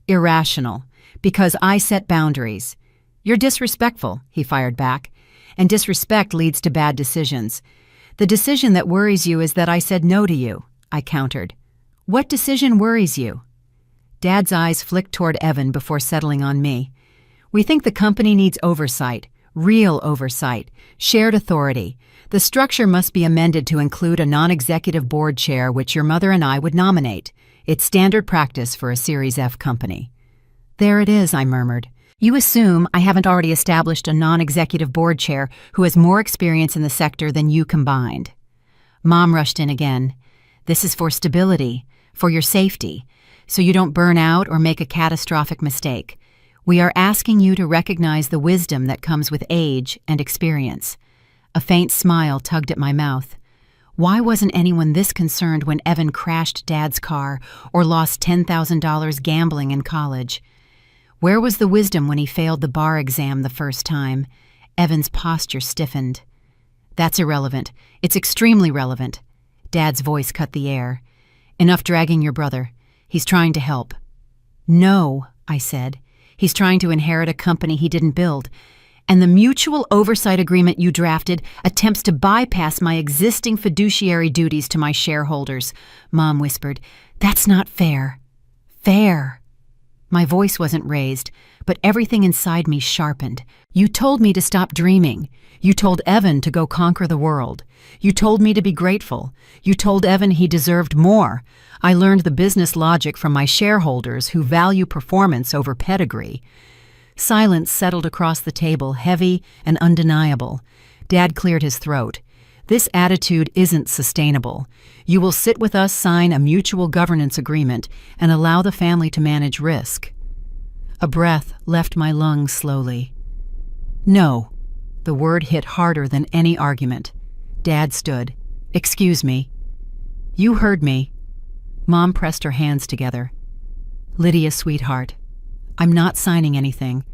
Irrational. Because I set boundaries. You're disrespectful, he fired back. And disrespect leads to bad decisions. The decision that worries you is that I said no to you, I countered. What decision worries you? Dad's eyes flicked toward Evan before settling on me. We think the company needs oversight, real oversight, shared authority. The structure must be amended to include a non-executive board chair which your mother and I would nominate. It's standard practice for a Series F company. There it is, I murmured. You assume I haven't already established a non-executive board chair who has more experience in the sector than you combined. Mom rushed in again. This is for stability, for your safety, so you don't burn out or make a catastrophic mistake. We are asking you to recognize the wisdom that comes with age and experience. A faint smile tugged at my mouth. Why wasn't anyone this concerned when Evan crashed Dad's car or lost $10,000 gambling in college? Where was the wisdom when he failed the bar exam the first time? Evan's posture stiffened. That's irrelevant. It's extremely relevant. Dad's voice cut the air. Enough dragging your brother. He's trying to help. No, I said. He's trying to inherit a company he didn't build. And the mutual oversight agreement you drafted attempts to bypass my existing fiduciary duties to my shareholders, Mom whispered. That's not fair. Fair. My voice wasn't raised, but everything inside me sharpened. You told me to stop dreaming. You told Evan to go conquer the world. You told me to be grateful. You told Evan he deserved more. I learned the business logic from my shareholders who value performance over pedigree. Silence settled across the table, heavy and undeniable. Dad cleared his throat. This attitude isn't sustainable. You will sit with us, sign a mutual governance agreement, and allow the family to manage risk. A breath left my lungs slowly. No. The word hit harder than any argument. Dad stood. Excuse me. You heard me. Mom pressed her hands together. Lydia, sweetheart, I'm not signing anything.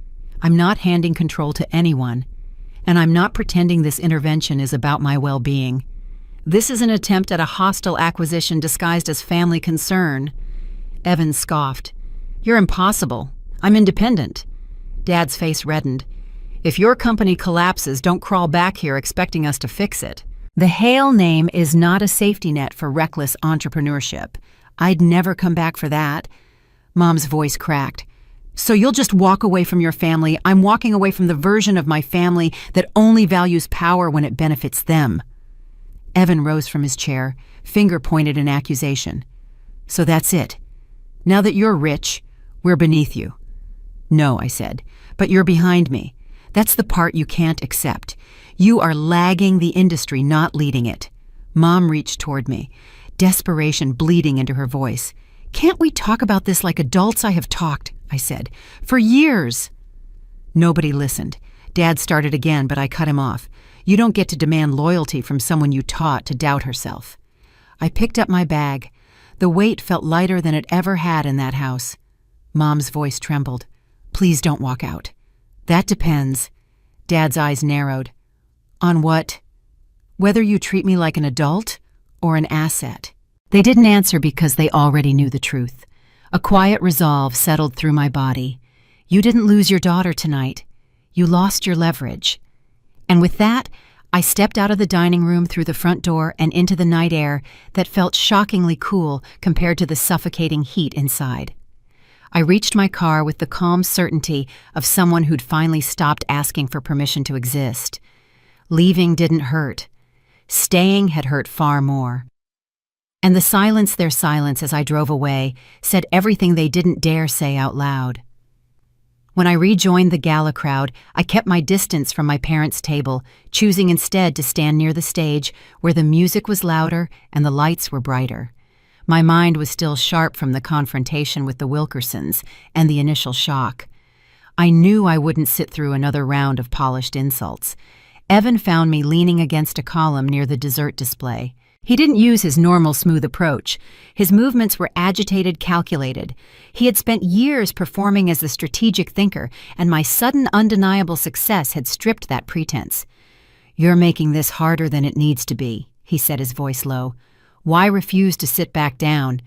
I'm not handing control to anyone. And I'm not pretending this intervention is about my well-being. This is an attempt at a hostile acquisition disguised as family concern. Evan scoffed. You're impossible. I'm independent. Dad's face reddened. If your company collapses, don't crawl back here expecting us to fix it. The Hale name is not a safety net for reckless entrepreneurship. I'd never come back for that. Mom's voice cracked. So you'll just walk away from your family. I'm walking away from the version of my family that only values power when it benefits them. Evan rose from his chair, finger pointed in accusation. So that's it. Now that you're rich, we're beneath you. No, I said, but you're behind me. That's the part you can't accept. You are lagging the industry, not leading it. Mom reached toward me, desperation bleeding into her voice. "Can't we talk about this like adults? I have talked," I said, "for years." Nobody listened. Dad started again, but I cut him off. "You don't get to demand loyalty from someone you taught to doubt herself." I picked up my bag. The weight felt lighter than it ever had in that house. Mom's voice trembled. "Please don't walk out." "That depends." Dad's eyes narrowed. "On what? Whether you treat me like an adult or an asset." They didn't answer because they already knew the truth. A quiet resolve settled through my body. You didn't lose your daughter tonight. You lost your leverage. And with that, I stepped out of the dining room through the front door and into the night air that felt shockingly cool compared to the suffocating heat inside. I reached my car with the calm certainty of someone who'd finally stopped asking for permission to exist. Leaving didn't hurt. Staying had hurt far more. And the silence, their silence as I drove away, said everything they didn't dare say out loud. When I rejoined the gala crowd, I kept my distance from my parents' table, choosing instead to stand near the stage where the music was louder and the lights were brighter. My mind was still sharp from the confrontation with the Wilkersons and the initial shock. I knew I wouldn't sit through another round of polished insults. Evan found me leaning against a column near the dessert display. He didn't use his normal smooth approach. His movements were agitated, calculated. He had spent years performing as a strategic thinker, and my sudden undeniable success had stripped that pretense. "You're making this harder than it needs to be," he said, his voice low. "Why refuse to sit back down?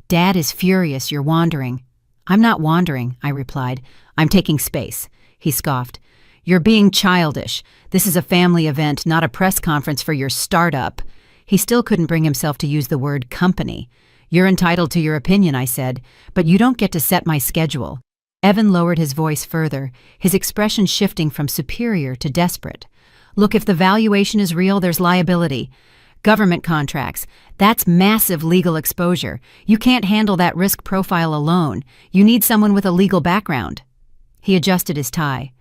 Dad is furious you're wandering." "I'm not wandering," I replied. "I'm taking space." He scoffed. "You're being childish. This is a family event, not a press conference for your startup." He still couldn't bring himself to use the word company. "You're entitled to your opinion," I said, "but you don't get to set my schedule." Evan lowered his voice further, his expression shifting from superior to desperate. "Look, if the valuation is real, there's liability. Government contracts, that's massive legal exposure. You can't handle that risk profile alone. You need someone with a legal background." He adjusted his tie.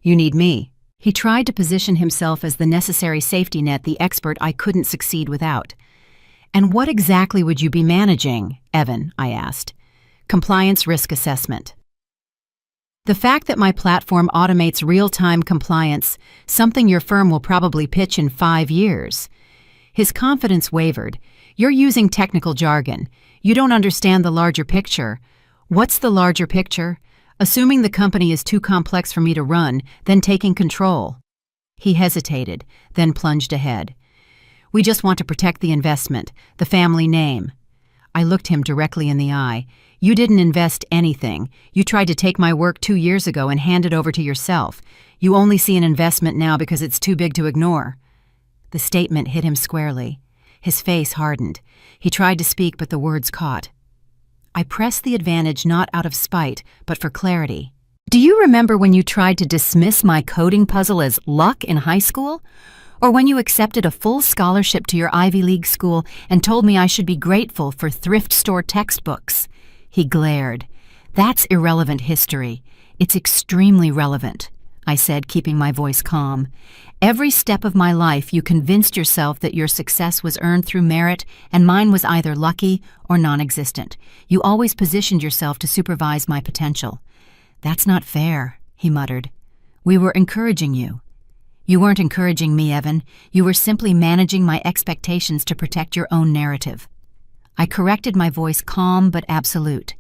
"You need me." He tried to position himself as the necessary safety net, the expert I couldn't succeed without. "And what exactly would you be managing, Evan?" I asked. "Compliance risk assessment." "The fact that my platform automates real-time compliance, something your firm will probably pitch in 5 years. His confidence wavered. "You're using technical jargon. You don't understand the larger picture." "What's the larger picture?" "Assuming the company is too complex for me to run, then taking control." He hesitated, then plunged ahead. "We just want to protect the investment, the family name." I looked him directly in the eye. "You didn't invest anything. You tried to take my work 2 years ago and hand it over to yourself. You only see an investment now because it's too big to ignore." The statement hit him squarely. His face hardened. He tried to speak, but the words caught. I pressed the advantage not out of spite, but for clarity. "Do you remember when you tried to dismiss my coding puzzle as luck in high school? Or when you accepted a full scholarship to your Ivy League school and told me I should be grateful for thrift store textbooks?" He glared. "That's irrelevant history. It's extremely relevant," I said, keeping my voice calm. "Every step of my life you convinced yourself that your success was earned through merit and mine was either lucky or non-existent. You always positioned yourself to supervise my potential." "That's not fair," he muttered. "We were encouraging you." "You weren't encouraging me, Evan. You were simply managing my expectations to protect your own narrative." I corrected, my voice calm but absolute.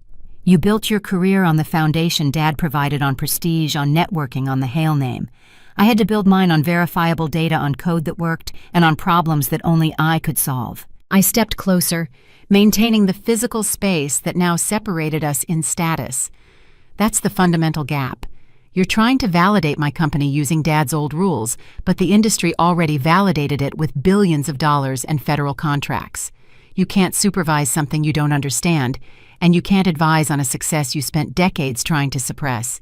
"You built your career on the foundation Dad provided, on prestige, on networking, on the Hale name. I had to build mine on verifiable data, on code that worked, and on problems that only I could solve." I stepped closer, maintaining the physical space that now separated us in status. "That's the fundamental gap. You're trying to validate my company using Dad's old rules, but the industry already validated it with billions of dollars and federal contracts. You can't supervise something you don't understand, and you can't advise on a success you spent decades trying to suppress."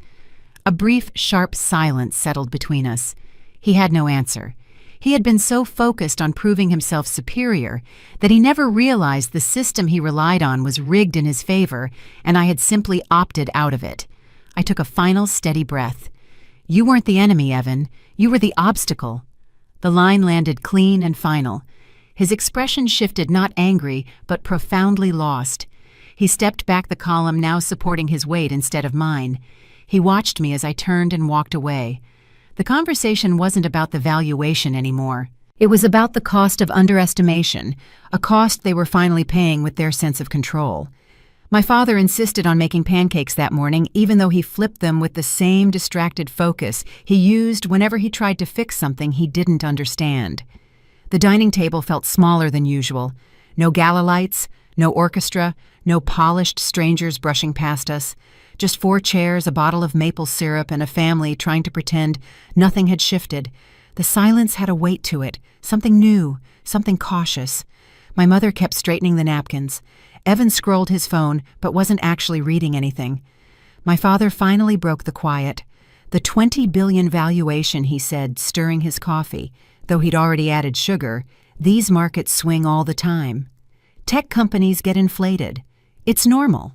A brief, sharp silence settled between us. He had no answer. He had been so focused on proving himself superior that he never realized the system he relied on was rigged in his favor, and I had simply opted out of it. I took a final, steady breath. "You weren't the enemy, Evan. You were the obstacle." The line landed clean and final. His expression shifted, not angry, but profoundly lost. He stepped back, the column now supporting his weight instead of mine. He watched me as I turned and walked away. The conversation wasn't about the valuation anymore. It was about the cost of underestimation, a cost they were finally paying with their sense of control. My father insisted on making pancakes that morning, even though he flipped them with the same distracted focus he used whenever he tried to fix something he didn't understand. The dining table felt smaller than usual. No gala lights, no orchestra, no polished strangers brushing past us. Just 4 chairs, a bottle of maple syrup, and a family trying to pretend nothing had shifted. The silence had a weight to it, something new, something cautious. My mother kept straightening the napkins. Evan scrolled his phone, but wasn't actually reading anything. My father finally broke the quiet. The $20 billion valuation, he said, stirring his coffee. Though he'd already added sugar, these markets swing all the time. Tech companies get inflated. It's normal.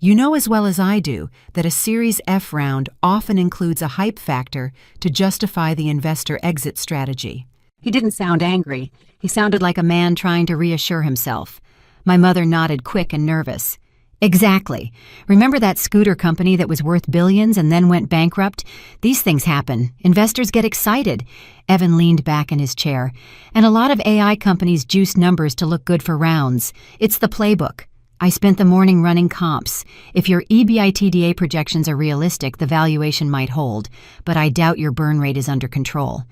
You know as well as I do that a Series F round often includes a hype factor to justify the investor exit strategy. He didn't sound angry. He sounded like a man trying to reassure himself. My mother nodded, quick and nervous. Exactly. Remember that scooter company that was worth billions and then went bankrupt? These things happen. Investors get excited. Evan leaned back in his chair. And a lot of AI companies juice numbers to look good for rounds. It's the playbook. I spent the morning running comps. If your EBITDA projections are realistic, the valuation might hold, but I doubt your burn rate is under control.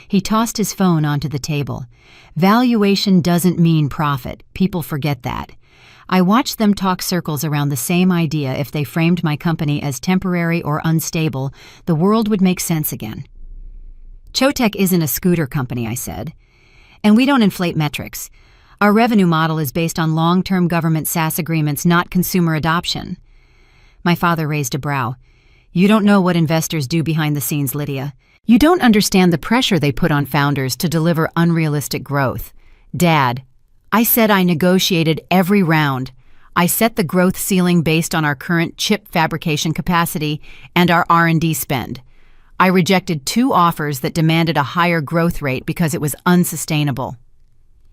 He tossed his phone onto the table. Valuation doesn't mean profit. People forget that. I watched them talk circles around the same idea. If they framed my company as temporary or unstable, the world would make sense again. Chotech isn't a scooter company, I said. And we don't inflate metrics. Our revenue model is based on long-term government SaaS agreements, not consumer adoption. My father raised a brow. You don't know what investors do behind the scenes, Lydia. You don't understand the pressure they put on founders to deliver unrealistic growth. Dad, I said I negotiated every round. I set the growth ceiling based on our current chip fabrication capacity and our R&D spend. I rejected 2 offers that demanded a higher growth rate because it was unsustainable.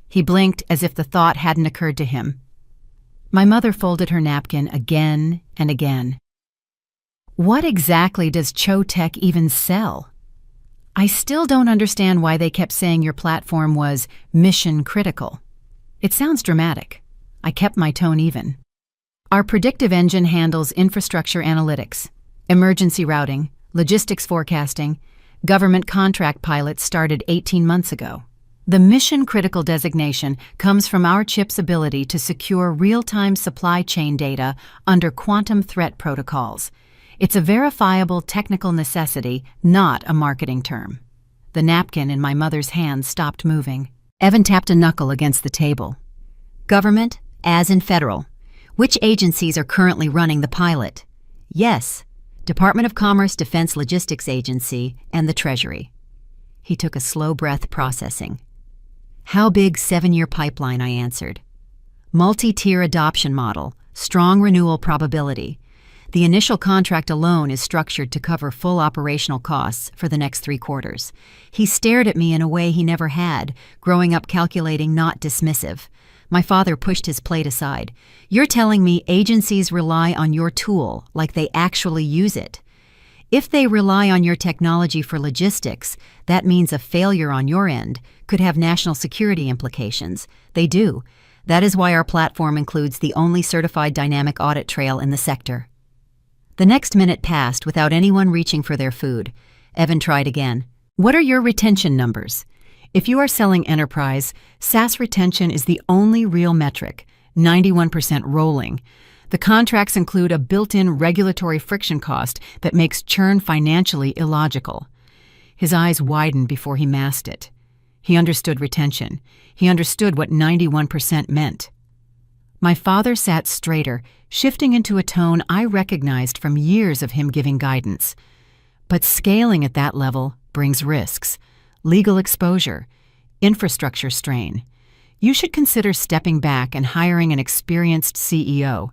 He blinked as if the thought hadn't occurred to him. My mother folded her napkin again and again. What exactly does Chotech even sell? I still don't understand why they kept saying your platform was mission critical. It sounds dramatic. I kept my tone even. Our predictive engine handles infrastructure analytics, emergency routing, logistics forecasting. Government contract pilots started 18 months ago. The mission-critical designation comes from our chip's ability to secure real-time supply chain data under quantum threat protocols. It's a verifiable technical necessity, not a marketing term. The napkin in my mother's hand stopped moving. Evan tapped a knuckle against the table. Government, as in federal. Which agencies are currently running the pilot? Yes, Department of Commerce, Defense Logistics Agency, and the Treasury. He took a slow breath, processing. How big? 7-year pipeline, I answered. Multi-tier adoption model, strong renewal probability. The initial contract alone is structured to cover full operational costs for the next 3 quarters. He stared at me in a way he never had, growing up calculating, not dismissive. My father pushed his plate aside. You're telling me agencies rely on your tool like they actually use it? If they rely on your technology for logistics, that means a failure on your end could have national security implications. They do. That is why our platform includes the only certified dynamic audit trail in the sector. The next minute passed without anyone reaching for their food. Evan tried again. What are your retention numbers? If you are selling enterprise, SaaS retention is the only real metric, 91% rolling. The contracts include a built-in regulatory friction cost that makes churn financially illogical. His eyes widened before he masked it. He understood retention. He understood what 91% meant. My father sat straighter, shifting into a tone I recognized from years of him giving guidance. But scaling at that level brings risks, legal exposure, infrastructure strain. You should consider stepping back and hiring an experienced CEO,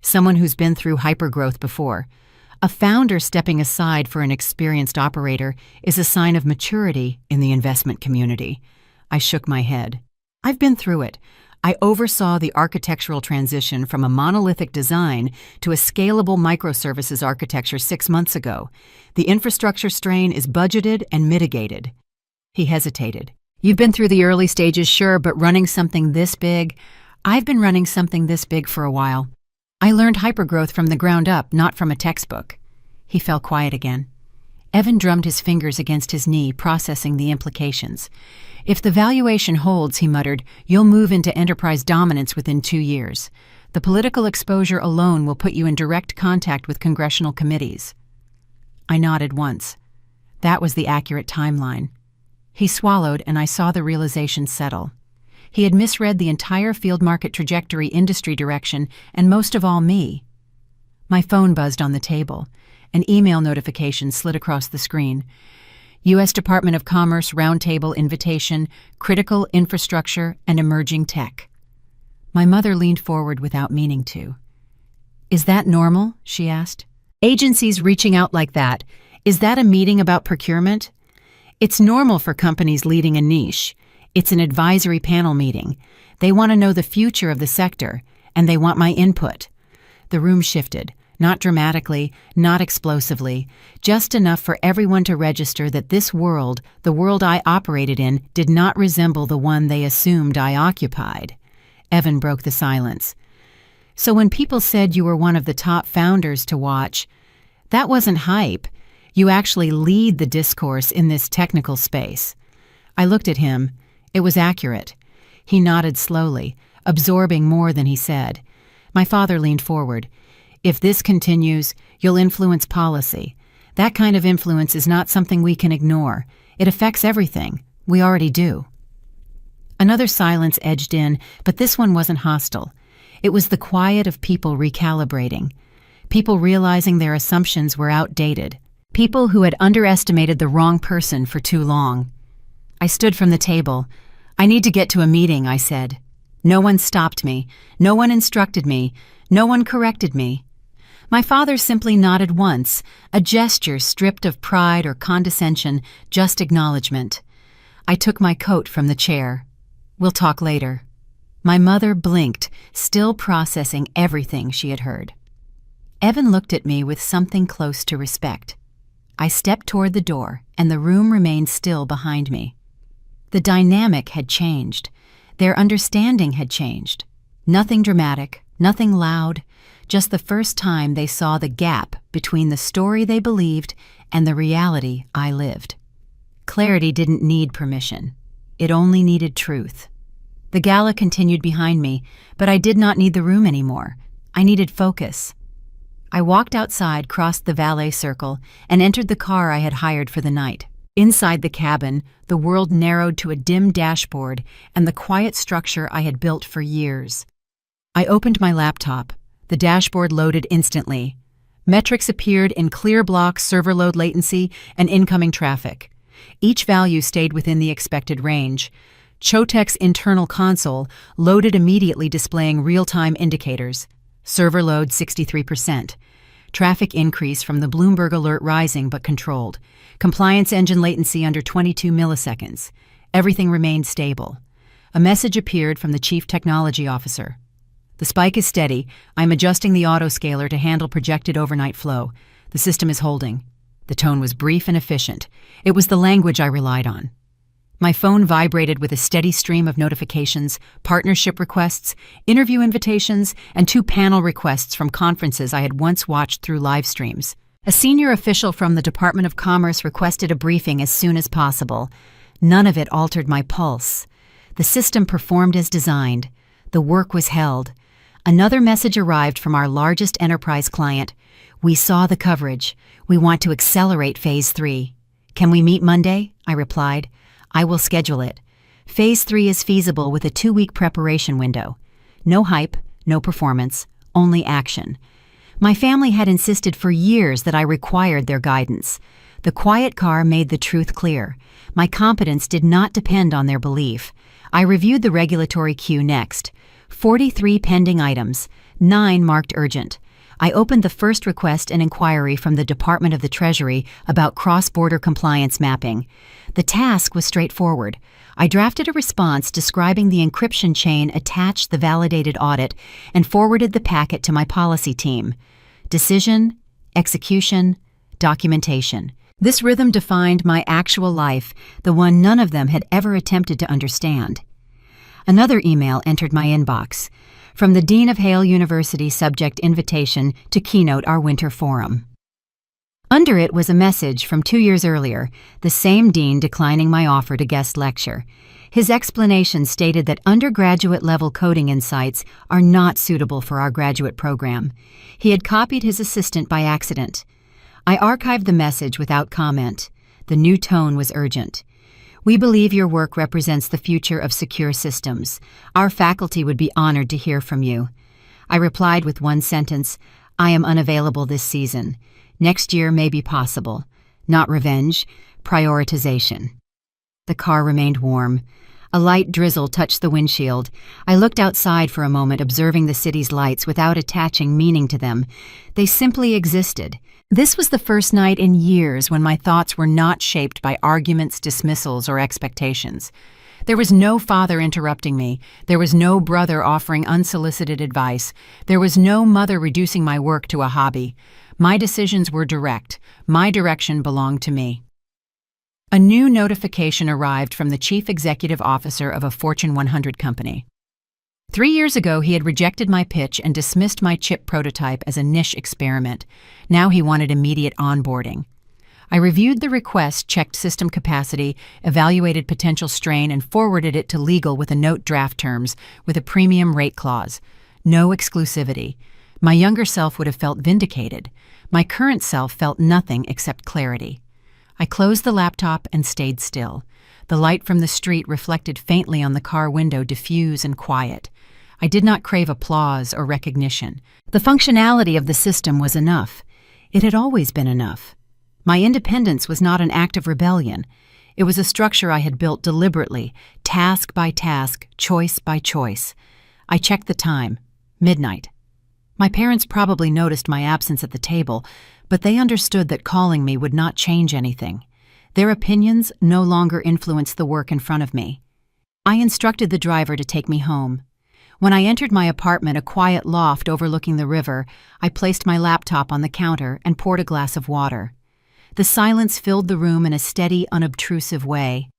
someone who's been through hypergrowth before. A founder stepping aside for an experienced operator is a sign of maturity in the investment community. I shook my head. I've been through it. I oversaw the architectural transition from a monolithic design to a scalable microservices architecture 6 months ago. The infrastructure strain is budgeted and mitigated. He hesitated. You've been through the early stages, sure, but running something this big? I've been running something this big for a while. I learned hypergrowth from the ground up, not from a textbook. He fell quiet again. Evan drummed his fingers against his knee, processing the implications. If the valuation holds, he muttered, you'll move into enterprise dominance within 2 years. The political exposure alone will put you in direct contact with congressional committees. I nodded once. That was the accurate timeline. He swallowed, and I saw the realization settle. He had misread the entire field market trajectory, industry direction, and most of all me. My phone buzzed on the table. An email notification slid across the screen. U.S. Department of Commerce Roundtable Invitation, Critical Infrastructure and Emerging Tech. My mother leaned forward without meaning to. Is that normal? She asked. Agencies reaching out like that, is that a meeting about procurement? It's normal for companies leading a niche. It's an advisory panel meeting. They want to know the future of the sector, and they want my input. The room shifted. Not dramatically, not explosively, just enough for everyone to register that this world, the world I operated in, did not resemble the one they assumed I occupied. Evan broke the silence. So when people said you were one of the top founders to watch, that wasn't hype. You actually lead the discourse in this technical space. I looked at him. It was accurate. He nodded slowly, absorbing more than he said. My father leaned forward. If this continues, you'll influence policy. That kind of influence is not something we can ignore. It affects everything. We already do. Another silence edged in, but this one wasn't hostile. It was the quiet of people recalibrating. People realizing their assumptions were outdated. People who had underestimated the wrong person for too long. I stood from the table. I need to get to a meeting, I said. No one stopped me. No one instructed me. No one corrected me. My father simply nodded once, a gesture stripped of pride or condescension, just acknowledgement. I took my coat from the chair. We'll talk later. My mother blinked, still processing everything she had heard. Evan looked at me with something close to respect. I stepped toward the door, and the room remained still behind me. The dynamic had changed. Their understanding had changed. Nothing dramatic, nothing loud, just the first time they saw the gap between the story they believed and the reality I lived. Clarity didn't need permission. It only needed truth. The gala continued behind me, but I did not need the room anymore. I needed focus. I walked outside, crossed the valet circle, and entered the car I had hired for the night. Inside the cabin, the world narrowed to a dim dashboard and the quiet structure I had built for years. I opened my laptop. The dashboard loaded instantly. Metrics appeared in clear block server load latency and incoming traffic. Each value stayed within the expected range. Chotek's internal console loaded immediately, displaying real-time indicators. Server load 63%. Traffic increase from the Bloomberg alert rising but controlled. Compliance engine latency under 22 milliseconds. Everything remained stable. A message appeared from the Chief Technology Officer. The spike is steady. I'm adjusting the autoscaler to handle projected overnight flow. The system is holding. The tone was brief and efficient. It was the language I relied on. My phone vibrated with a steady stream of notifications, partnership requests, interview invitations, and 2 panel requests from conferences I had once watched through live streams. A senior official from the Department of Commerce requested a briefing as soon as possible. None of it altered my pulse. The system performed as designed. The work was held. Another message arrived from our largest enterprise client. We saw the coverage. We want to accelerate Phase 3. Can we meet Monday? I replied. I will schedule it. Phase 3 is feasible with a 2-week preparation window. No hype, no performance, only action. My family had insisted for years that I required their guidance. The quiet car made the truth clear. My competence did not depend on their belief. I reviewed the regulatory queue next. 43 pending items, 9 marked urgent. I opened the first request and inquiry from the Department of the Treasury about cross-border compliance mapping. The task was straightforward. I drafted a response describing the encryption chain, attached the validated audit, and forwarded the packet to my policy team. Decision, execution, documentation. This rhythm defined my actual life, the one none of them had ever attempted to understand. Another email entered my inbox. From the Dean of Hale University, subject invitation to keynote our winter forum. Under it was a message from 2 years earlier, the same dean declining my offer to guest lecture. His explanation stated that undergraduate-level coding insights are not suitable for our graduate program. He had copied his assistant by accident. I archived the message without comment. The new tone was urgent. We believe your work represents the future of secure systems. Our faculty would be honored to hear from you. I replied with one sentence, I am unavailable this season. Next year may be possible. Not revenge, prioritization. The car remained warm. A light drizzle touched the windshield. I looked outside for a moment, observing the city's lights without attaching meaning to them. They simply existed. This was the first night in years when my thoughts were not shaped by arguments, dismissals, or expectations. There was no father interrupting me. There was no brother offering unsolicited advice. There was no mother reducing my work to a hobby. My decisions were direct. My direction belonged to me. A new notification arrived from the chief executive officer of a Fortune 100 company. 3 years ago, he had rejected my pitch and dismissed my chip prototype as a niche experiment. Now he wanted immediate onboarding. I reviewed the request, checked system capacity, evaluated potential strain, and forwarded it to legal with a note draft terms with a premium rate clause. No exclusivity. My younger self would have felt vindicated. My current self felt nothing except clarity. I closed the laptop and stayed still. The light from the street reflected faintly on the car window, diffuse and quiet. I did not crave applause or recognition. The functionality of the system was enough. It had always been enough. My independence was not an act of rebellion. It was a structure I had built deliberately, task by task, choice by choice. I checked the time. Midnight. My parents probably noticed my absence at the table, but they understood that calling me would not change anything. Their opinions no longer influenced the work in front of me. I instructed the driver to take me home. When I entered my apartment, a quiet loft overlooking the river, I placed my laptop on the counter and poured a glass of water. The silence filled the room in a steady, unobtrusive way.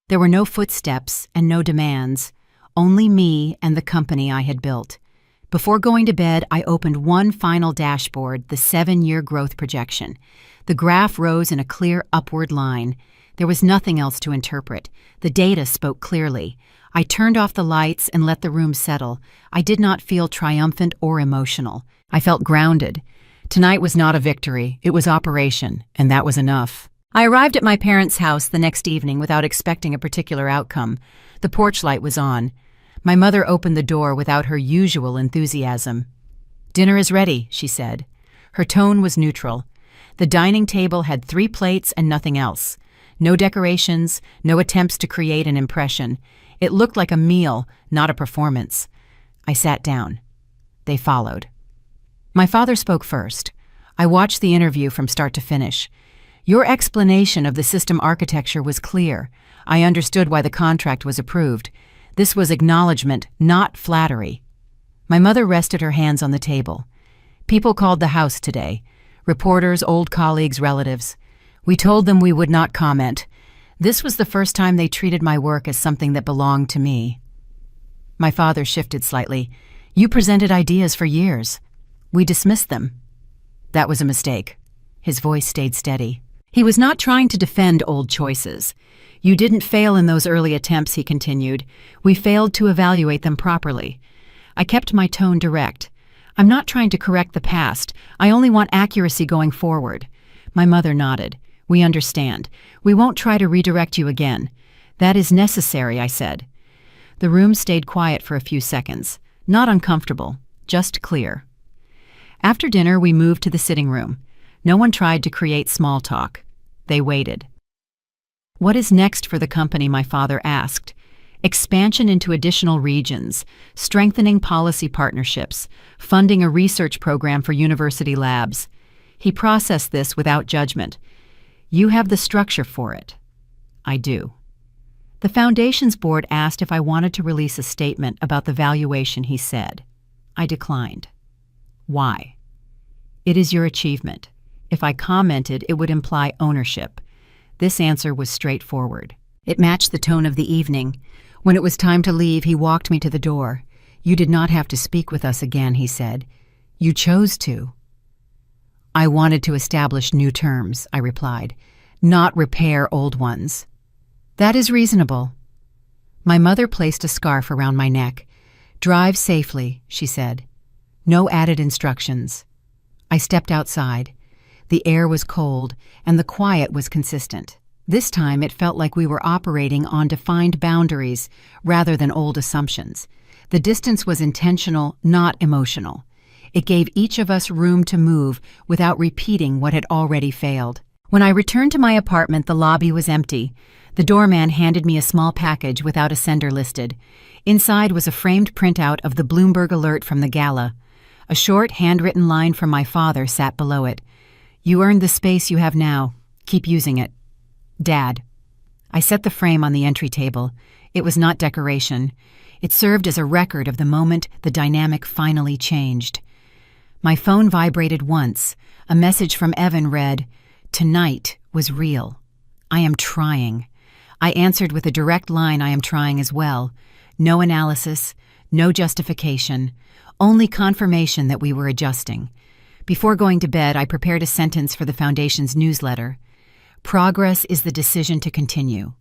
There were no footsteps and no demands, only me and the company I had built. Before going to bed, I opened one final dashboard, the 7-year growth projection. The graph rose in a clear upward line. There was nothing else to interpret. The data spoke clearly. I turned off the lights and let the room settle. I did not feel triumphant or emotional. I felt grounded. Tonight was not a victory, it was operation, and that was enough. I arrived at my parents' house the next evening without expecting a particular outcome. The porch light was on. My mother opened the door without her usual enthusiasm. "Dinner is ready," she said. Her tone was neutral. The dining table had 3 plates and nothing else. No decorations, no attempts to create an impression. It looked like a meal, not a performance. I sat down. They followed. My father spoke first. I watched the interview from start to finish. "Your explanation of the system architecture was clear. I understood why the contract was approved. This was acknowledgement, not flattery." My mother rested her hands on the table. "People called the house today. Reporters, old colleagues, relatives. We told them we would not comment. This was the first time they treated my work as something that belonged to me." My father shifted slightly. "You presented ideas for years. We dismissed them." "That was a mistake." His voice stayed steady. He was not trying to defend old choices. "You didn't fail in those early attempts," he continued. "We failed to evaluate them properly." I kept my tone direct. "I'm not trying to correct the past. I only want accuracy going forward." My mother nodded. "We understand. We won't try to redirect you again." "That is necessary," I said. The room stayed quiet for a few seconds. Not uncomfortable, just clear. After dinner, we moved to the sitting room. No one tried to create small talk. They waited. "What is next for the company?" my father asked. expansion into additional regions, strengthening policy partnerships, funding a research program for university labs. He processed this without judgment. You have the structure for it. I do. The Foundation's board asked if I wanted to release a statement about the valuation, he said. I declined. Why? It is your achievement. If I commented, it would imply ownership. This answer was straightforward. It matched the tone of the evening. When it was time to leave, he walked me to the door. You did not have to speak with us again, he said. You chose to. I wanted to establish new terms, I replied, not repair old ones. That is reasonable. My mother placed a scarf around my neck. Drive safely, she said. No added instructions. I stepped outside. The air was cold, and the quiet was consistent. This time it felt like we were operating on defined boundaries rather than old assumptions. The distance was intentional, not emotional. It gave each of us room to move without repeating what had already failed. When I returned to my apartment, the lobby was empty. The doorman handed me a small package without a sender listed. Inside was a framed printout of the Bloomberg alert from the Gala. A short, handwritten line from my father sat below it. You earned the space you have now. Keep using it. Dad. I set the frame on the entry table. It was not decoration. It served as a record of the moment the dynamic finally changed. My phone vibrated once. A message from Evan read, "Tonight was real. I am trying." I answered with a direct line, "I am trying as well." No analysis, no justification, only confirmation that we were adjusting. Before going to bed, I prepared a sentence for the Foundation's newsletter. Progress is the decision to continue.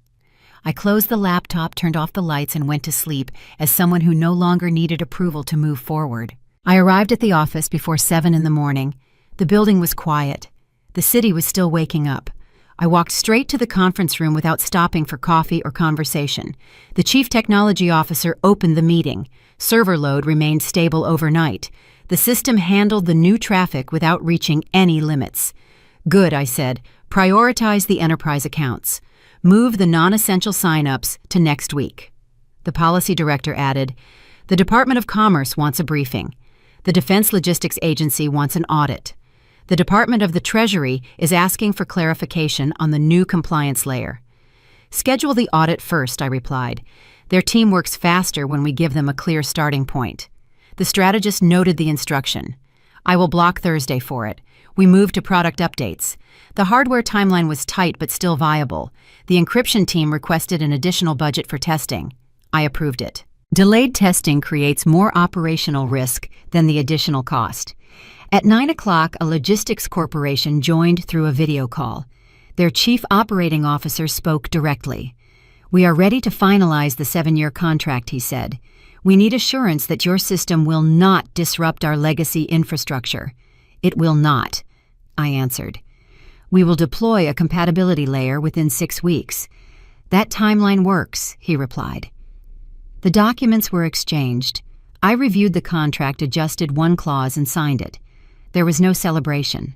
I closed the laptop, turned off the lights, and went to sleep as someone who no longer needed approval to move forward. I arrived at the office before 7 in the morning. The building was quiet. The city was still waking up. I walked straight to the conference room without stopping for coffee or conversation. The chief technology officer opened the meeting. Server load remained stable overnight. The system handled the new traffic without reaching any limits. Good, I said. Prioritize the enterprise accounts. Move the non-essential sign-ups to next week. The policy director added, the Department of Commerce wants a briefing. The Defense Logistics Agency wants an audit. The Department of the Treasury is asking for clarification on the new compliance layer. Schedule the audit first, I replied. Their team works faster when we give them a clear starting point. The strategist noted the instruction. I will block Thursday for it. We moved to product updates. The hardware timeline was tight but still viable. The encryption team requested an additional budget for testing. I approved it. Delayed testing creates more operational risk than the additional cost. At 9 o'clock, a logistics corporation joined through a video call. Their chief operating officer spoke directly. We are ready to finalize the 7-year contract, he said. We need assurance that your system will not disrupt our legacy infrastructure. It will not, I answered. We will deploy a compatibility layer within 6 weeks. That timeline works, he replied. The documents were exchanged. I reviewed the contract, adjusted one clause, and signed it. There was no celebration.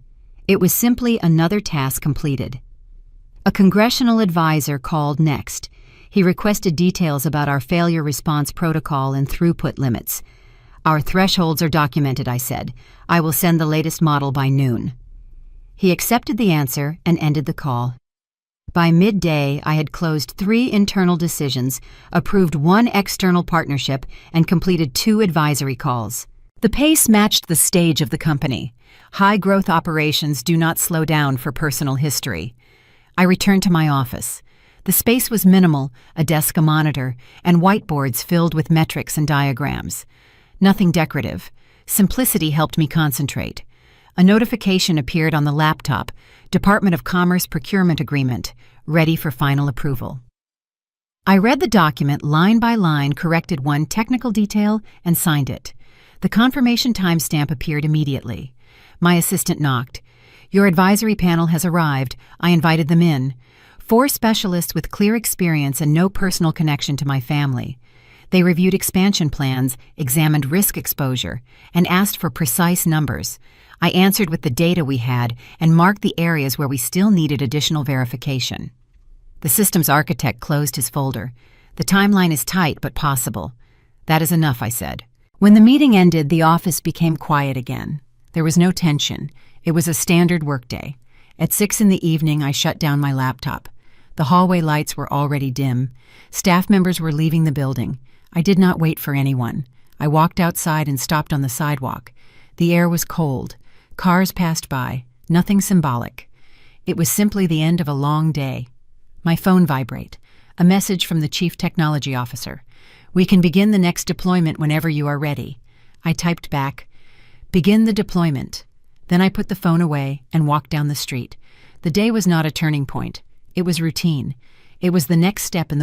It was simply another task completed. A congressional advisor called next. He requested details about our failure response protocol and throughput limits. Our thresholds are documented, I said. I will send the latest model by noon. He accepted the answer and ended the call. By midday, I had closed 3 internal decisions, approved 1 external partnership, and completed 2 advisory calls. The pace matched the stage of the company. High-growth operations do not slow down for personal history. I returned to my office. The space was minimal, a desk, a monitor, and whiteboards filled with metrics and diagrams. Nothing decorative. Simplicity helped me concentrate. A notification appeared on the laptop, Department of Commerce Procurement Agreement, ready for final approval. I read the document line by line, corrected one technical detail, and signed it. The confirmation timestamp appeared immediately. My assistant knocked. Your advisory panel has arrived. I invited them in. 4 specialists with clear experience and no personal connection to my family. They reviewed expansion plans, examined risk exposure, and asked for precise numbers. I answered with the data we had and marked the areas where we still needed additional verification. The systems architect closed his folder. The timeline is tight but possible. That is enough, I said. When the meeting ended, the office became quiet again. There was no tension. It was a standard workday. At 6 p.m, I shut down my laptop. The hallway lights were already dim. Staff members were leaving the building. I did not wait for anyone. I walked outside and stopped on the sidewalk. The air was cold. Cars passed by. Nothing symbolic. It was simply the end of a long day. My phone vibrated. A message from the Chief Technology Officer. "We can begin the next deployment whenever you are ready." I typed back, "Begin the deployment." Then I put the phone away and walked down the street. The day was not a turning point. It was routine. It was the next step in the